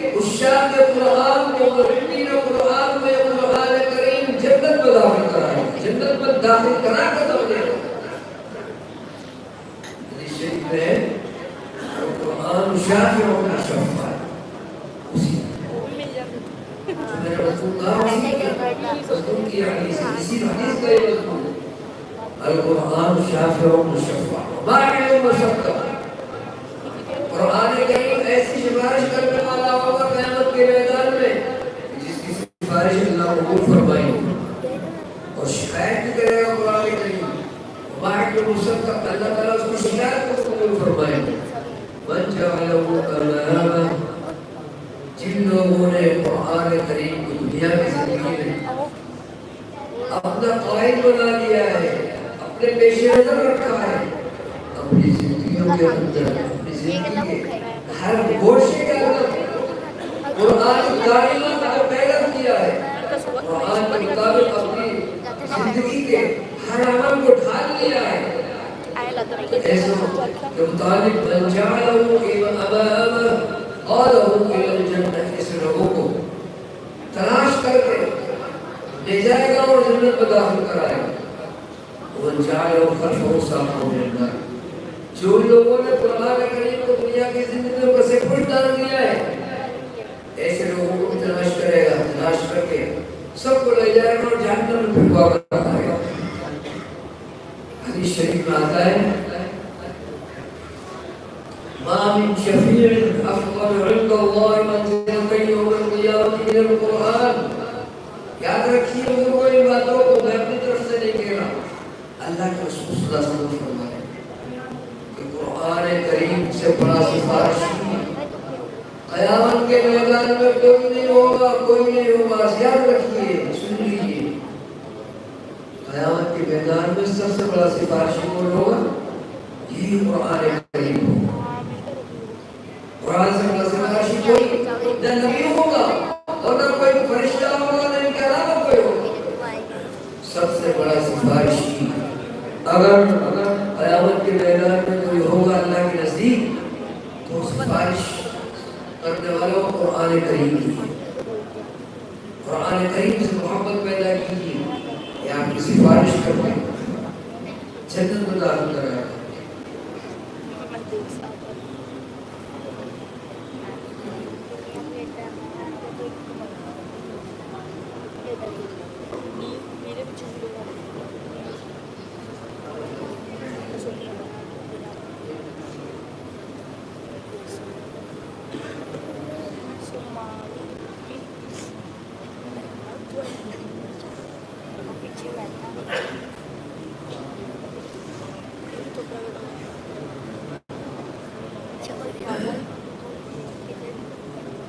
اس شان کے قرآن کو مرتین قرآن میں قرآن کریم جنت میں داخل کرائے، جنت میں داخل کرا کر دو دے۔ حدیث شریف میں قرآن شافع و مشفع اسی میرے رسول رسول کی حدیث اسی حدیث کا یہ مضمون القرآن شافع و مشفع ماعن و مشفع۔ قرآن کریم ایسی سفارش کرنے والا ہوگا قیامت کے میدان میں جس کی سفارش اللہ قبول فرمائے گی، اور شکایت بھی کرے گا قرآن کریم باہر کے مصحف کا اللہ تعالیٰ اس کی شکایت کو قبول فرمائے گا۔ من جعلہ اماما، جن لوگوں نے قرآن کریم کو دنیا کی زندگی میں اپنا قائد بنا لیا ہے، اپنے پیش نظر رکھا ہے، اپنی زندگیوں کے اندر ہر گوشے کے اندر قرآن کی تعلیمات کو پیروی کیا ہے، قرآن کے مطابق اپنی زندگی کے ہر عمل کو ڈھال لیا ہے، ایسا کہ مطابق من جعلہ امامہ قادہ الی الجنہ، ایسے لوگوں کو تلاش کر کے لے جائے گا اور جنت میں داخل کرائے گا۔ ومن جعلہ خلفہ ساقہ من النار، جو لوگوں نے قرآن کریم کو دنیا کی زندگی میں سے پھٹ ڈال دیا ہے ایسے لوگوں کو تلاش کرے گا، تلاش کر کے سب کو لے جائے گا اور جہنم میں پھٹوا کر رکھے گا۔ حدیث شریف میں آتا ہے ما من شفیع افضل عند اللہ منزلۃ یوم القیامۃ من القرآن، یاد رکھیے بزرگوں ان باتوں کو میں اپنی طرف سے نہیں کہہ رہا، اللہ کے رسول صلی اللہ علیہ وسلم فرمائے کہ قرآن کریم سے بڑا سفارشی قیامت کے میدان میں کوئی نہیں ہوگا، کوئی نہیں ہوگا. یاد رکھیے، سن لیجیے، قیامت کے میدان میں سب سے بڑا سفارشی کون ہوگا؟ یہ قرآن کریم ہوگا. قرآن سے بڑا سفارشی کوئی نہ نبی ہوگا اور نہ کوئی فرشتہ ہوگا، نہ ان کے علاوہ کوئی ہوگا. سب سے بڑا سفارشی اگر قیامت کے میدان میں کوئی ہوگا اللہ کے نزدیک تو سفارش کرنے والوں قرآن کریم کی. قرآن کریم سے محبت پیدا کیجیے کہ آپ کی سفارش کرتے جنت میں داخل کرائے.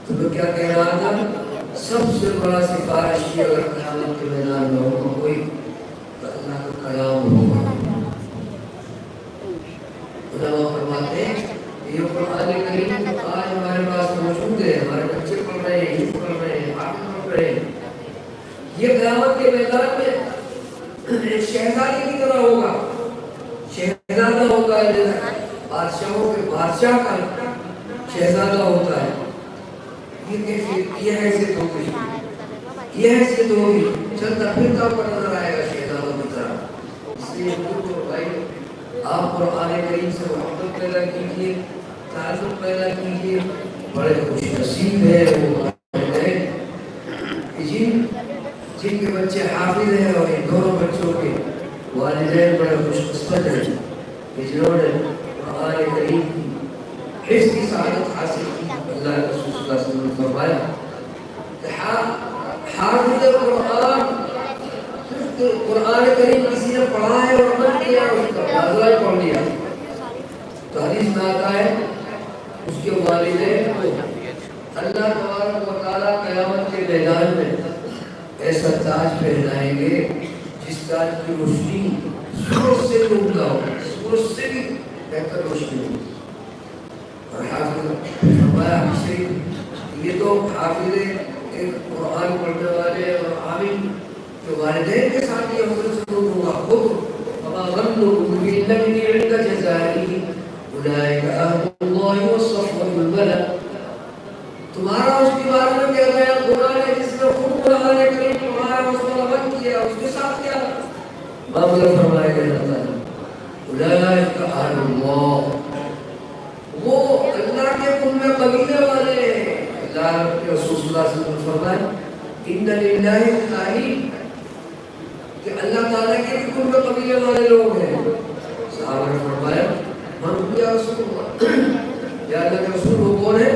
تو کیا کہہ رہا تھا؟ سب سے بڑا سفارشی اگر قیامت کے میدان میں ہوگا کوئی تو اللہ کا کلام ہوگا. علماء فرماتے ہیں یہ قرآن کریم آج ہمارے پاس موجود ہے، ہمارے بچے پڑھ رہے ہیں، یہ پڑھ رہے ہیں، آپ پڑھ رہے ہیں. یہ قیامت کے میدان میں ایک شہزادی کی طرح ہوگا. شہزادہ ہوتا ہے بادشاہوں کے بادشاہ کا شہزادہ ہوتا ہے. یہ حیثیت ہوگی، یہ حیثیت ہوگی، چلتا پھرتا پر نظر آئے گا شہزادوں کی طرح. اس لیے بھائی آپ قرآن کریم سے محبت پیدا کیجیے، تعلق پیدا کیجیے. بڑے خوش نصیب ہے وہ جن کے بچے حافظ ہیں اور ان دونوں بچوں کے والدین بڑے خوش قسمت ہیں کہ جنہوں نے قرآن کریم کی حفظ کی سعادت حاصل کی. اللہ کے رسول صلی اللہ علیہ وسلم نے فرمایا کہ حافظ قرآن کریم کسی نے پڑھا ہے اور عمل کیا، اس کا فاضلہ پڑھ لیا. تو حدیث میں آتا ہے اس کے والدین کو اللہ تبارک و تعالیٰ قیامت کے میدان میں ایسا تاج پہنائیں گے جس تاج کی روشنی سورج سے عمدہ ہو، سورج سے بھی بہتر روشنی ہو. اور حافظ فرمایا شریف یہ تو حافظ ایک قرآن پڑھنے والے اور عامل کے والدین کے ساتھ یہ حضرت سلوک ہوگا. خود وما ظنكم بالذي عند جزائه اولئك اهل الله والصفوة الملأ. تمہارا اس کے بارے میں کیا بیان ہوا ہے جس نے خود قرآن کریم تمہارا اس پر عمل کیا، اس کے ساتھ کیا معاملہ فرمایا گیا تھا. اولئک اهل الله، وہ اللہ کے قوم میں قبیلے والے ہیں. اللہ کے رسول صلی اللہ علیہ وسلم نے فرمایا ان للہ تعالی کہ اللہ تعالیٰ کے قوم میں قبیلے والے لوگ ہیں. صحابہ نے فرمایا من یا رسول اللہ، یا اللہ کے رسول وہ کون ہے؟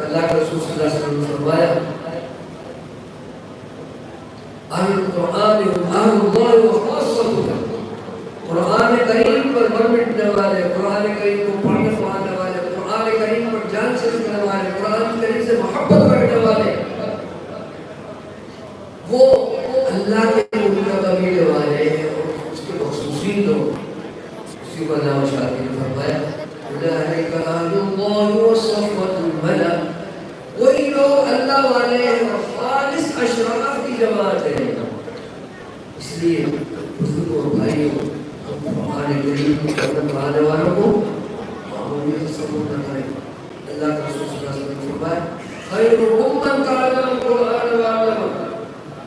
اللہ کے رسول صلی اللہ علیہ وسلم نے فرمایا اہل القرآن اہل اللہ و خاصتہ. قرآن کریم پر مر مٹنے والے، قرآن کریم کو پڑھنے پڑھانے والے، قرآن کریم پر جان سے رکھنے والے، قرآن کریم سے محبت کرنے والے، وہ اللہ کے قبیلے والے ہیں اور اس کے خصوصی لوگ. اسی کو اللہ شاہدی نے فرمایا اولئک اہل اللہ والصفوة الملأ، وہی لوگ اللہ والے اور خالص اشراف کی جماعت ہے. اس لیے بزرگوں اور بھائیوں قرآن کریم کو پڑھنے پڑھانے والوں کو معمولی تصور نہ کریں. اللہ کے رسول صلی اللہ علیہ وسلم نے فرمایا خیرکم من تعلم القرآن وعلمہ،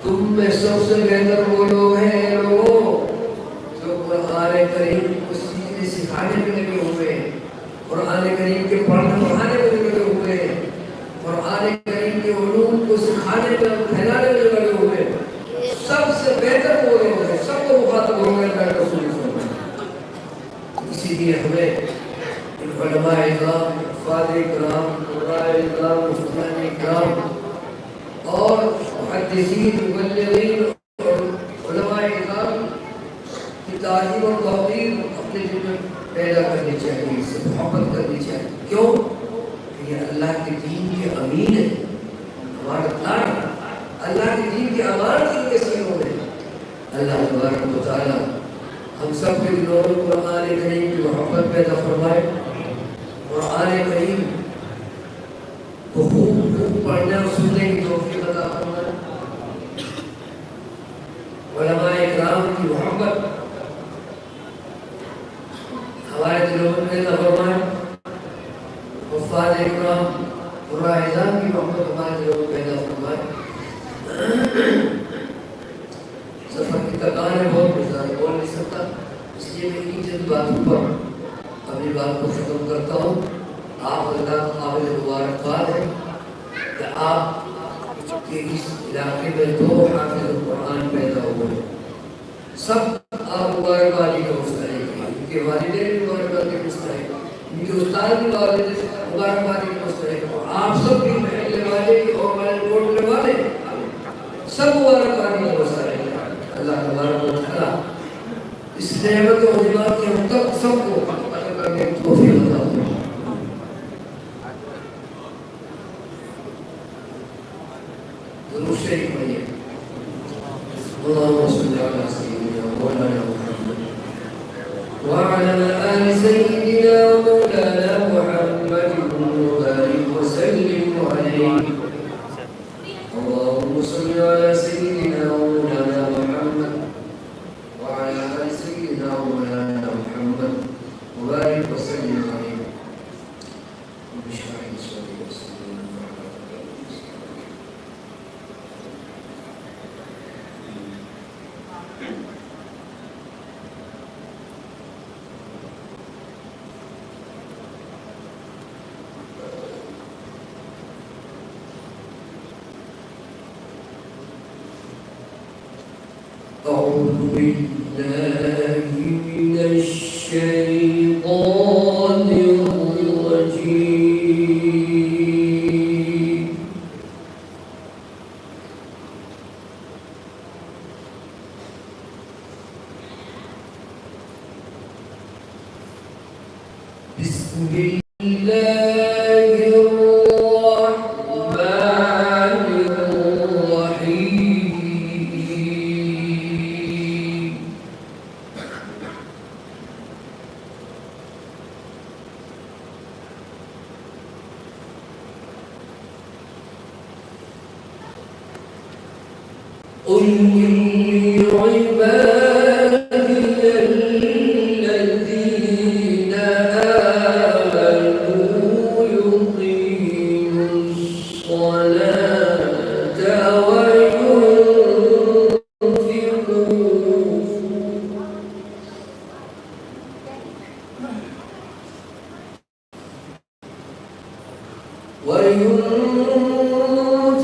تم میں سب سے بہتر وہ لوگ ہیں لوگوں جو قرآن کریم کو سیکھنے سکھانے میں لگے ہوئے ہیں، قرآن کریم کے پڑھنے پڑھانے میں لگے ہوئے ہیں، قرآن کریم کے علوم کو سکھانے میں پھیلانے میں لگے ہوئے ہیں. سب سے بہتر وہ لوگ ہیں، سب کو مخاطب ہوں گے اللہ کے رسول. اسی لیے ہمیں علماء اکرام، حفاظ اکرام، قراء اکرام، مفتیان اکرام اور محدثین مبلغین اور علماء اکرام کی تعظیم اور توقیر اپنے دل میں پیدا کرنی چاہیے، اس سے محبت کرنی چاہیے. کیوں؟ کہ یہ اللہ کے دین کے امین ہے، امانت دار ہے. اللہ کے دین کی امانت ان کے سینوں میں. اللہ تبارک و تعالیٰ ہم سب کے دلوں میں قرآن کریم کی محبت پیدا فرمائے. قرآن کریم کو خوب پڑھنے اور سننے کی توفیق عطا فرمائے. علماء اکرام کی محبت ہمارے دلوں میں پیدا فرمائے. حفاظ اکرام قرآن اعظام کی محبت ہمارے دلوں میں پیدا فرمائے. سفر کی تکان ہے، بہت زیادہ بول نہیں سکتا، اس لیے میں انہیں چند باتوں پر اپنی بات کو ختم کرتا ہوں. آپ اللہ کا قابل مبارکباد ہے کہ آپ کے اس علاقے میں 2 حافظ قرآن پیدا ہوئے. سب آپ مبارکبادی کا مستحق ہیں، ان کے والدین بھی مبارکبادی کے مستحق ہیں، ان کے استاد بھی مبارکبادی کے مستحق ہیں، اور آپ سب بھی محلے والے اور کوٹلے والے سب مبارکبادی کے مستحق ہیں. اللہ تبارک و تعالیٰ اس نعمت و عظمت کے ہم تک سب کو عطا کرنے کی توفیق عطا فرمائے. درود شریف پڑھیے. اللهم صل على سيدنا مولانا محمد وعلى آل سيدنا مولانا محمد وبارك وسلم عليه. اللهم صل على سيدنا مولانا محمد وعلى آل سيدنا مولانا محمد وبارك وسلم عليه. وبشرح صدري وسلم أعوذ بالله من الشيطان الرجيم. بسم الله الرحمن الرحيم. قل لعبادي الذين آمنوا يقيموا الصلاة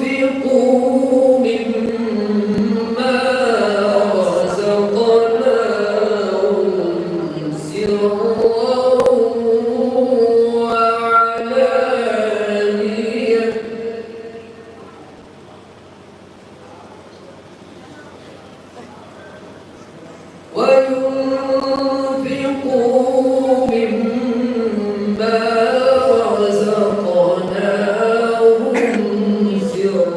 وينفقوا مما رزقناهم سرا وعلانية وينفقوا مما رزقناهم سرا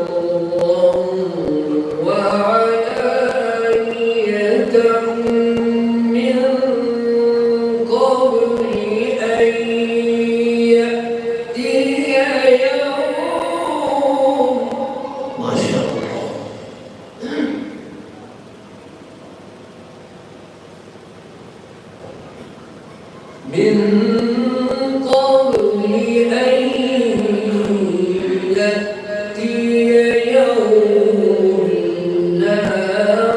وعلانية من قبل أن يأتي يوم ما شاء الله. من قبل أن يأتي يوم لا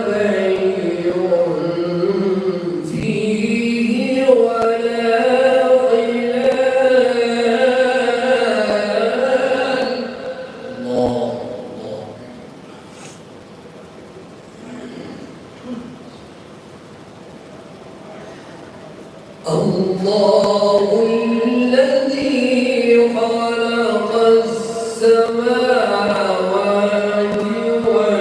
بيع فيه ولا خلال. الله الله الذي خلق السماوات والأرض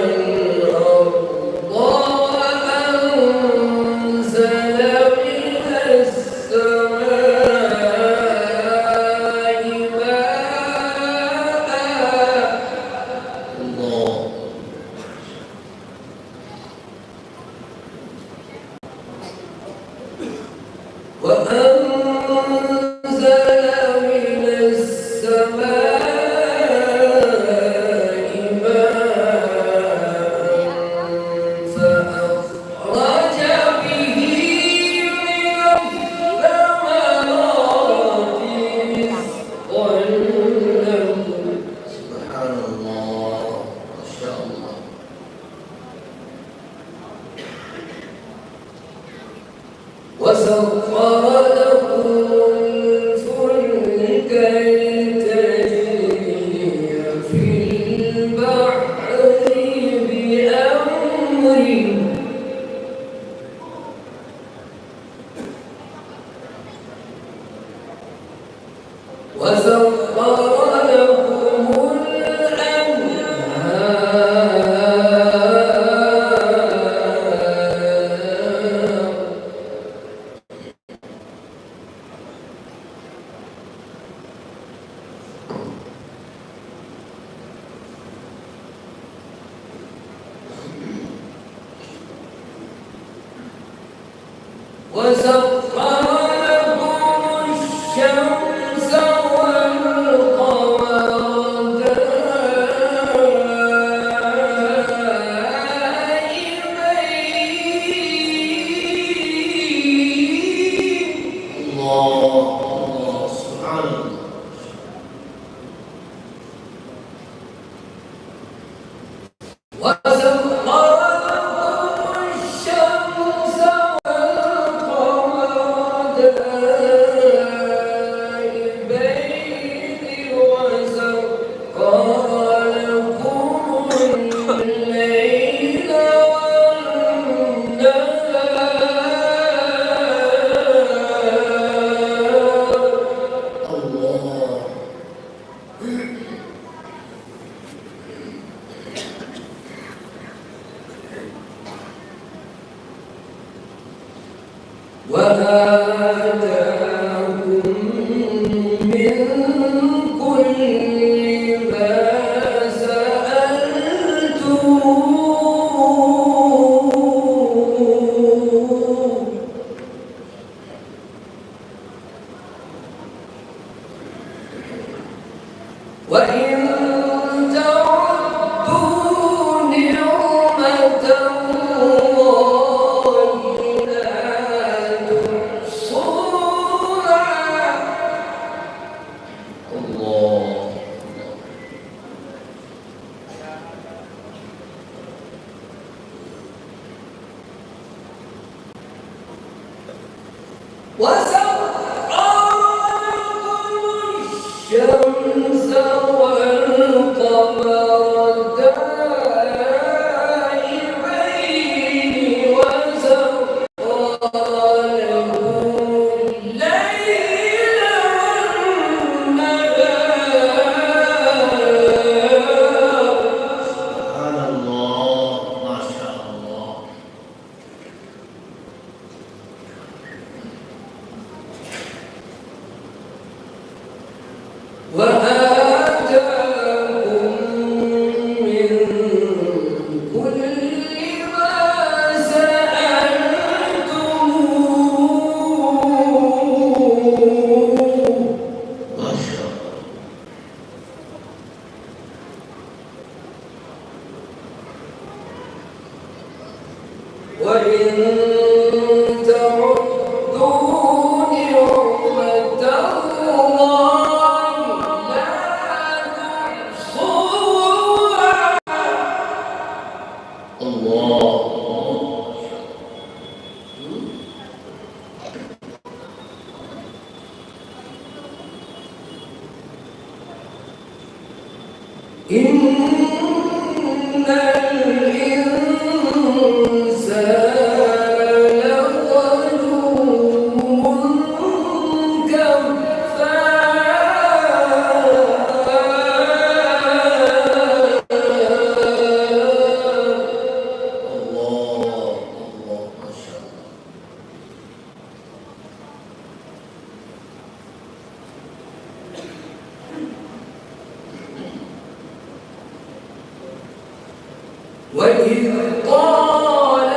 قال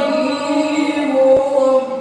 إبراهيم رب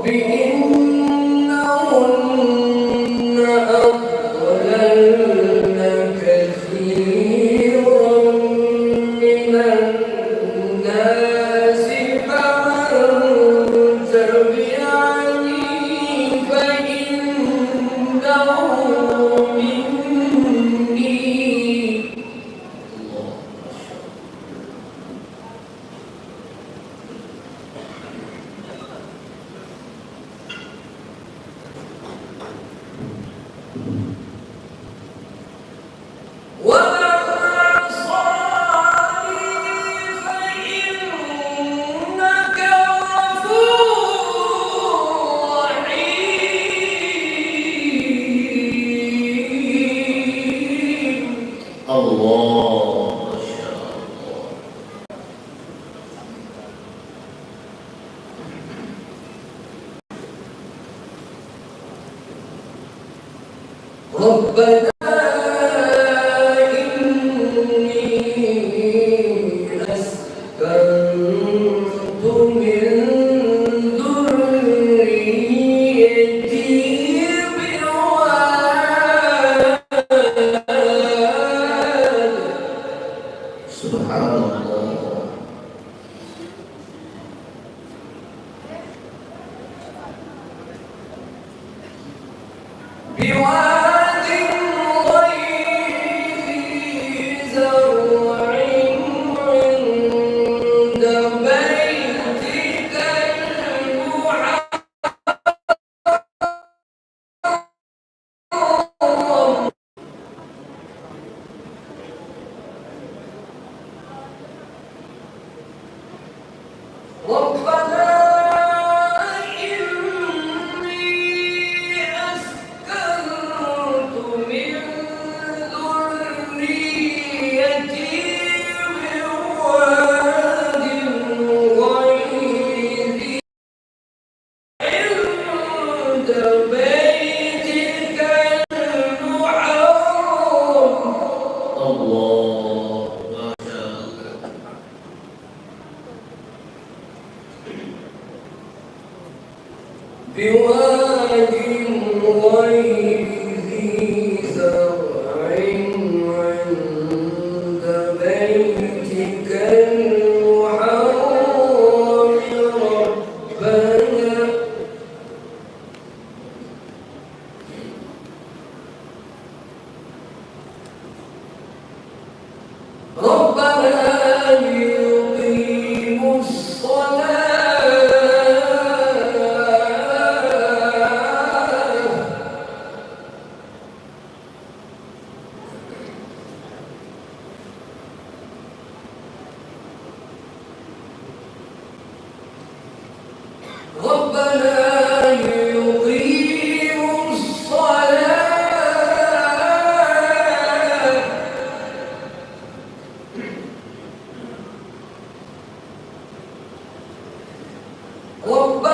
رب إنهن أضللن كثيرا من الناس فمن تبعني فإنه مني. ومن عصاني فإنك غفور رحيم. الله ما شاء الله. ربنا إني أسكنت من ذريتي بواد. سبحان الله. بواد غير ذي زرع عند بيتك المحرم. ربنا إني أسكنت من ذريتي بواد غير ذي عند بيتك المحرم. الله ما شاء الله. بواد غير ذي زرع عند بيتك المحرم. ربنا ليقيموا الصلاة. ربنا ليقيموا الصلاة. ربنا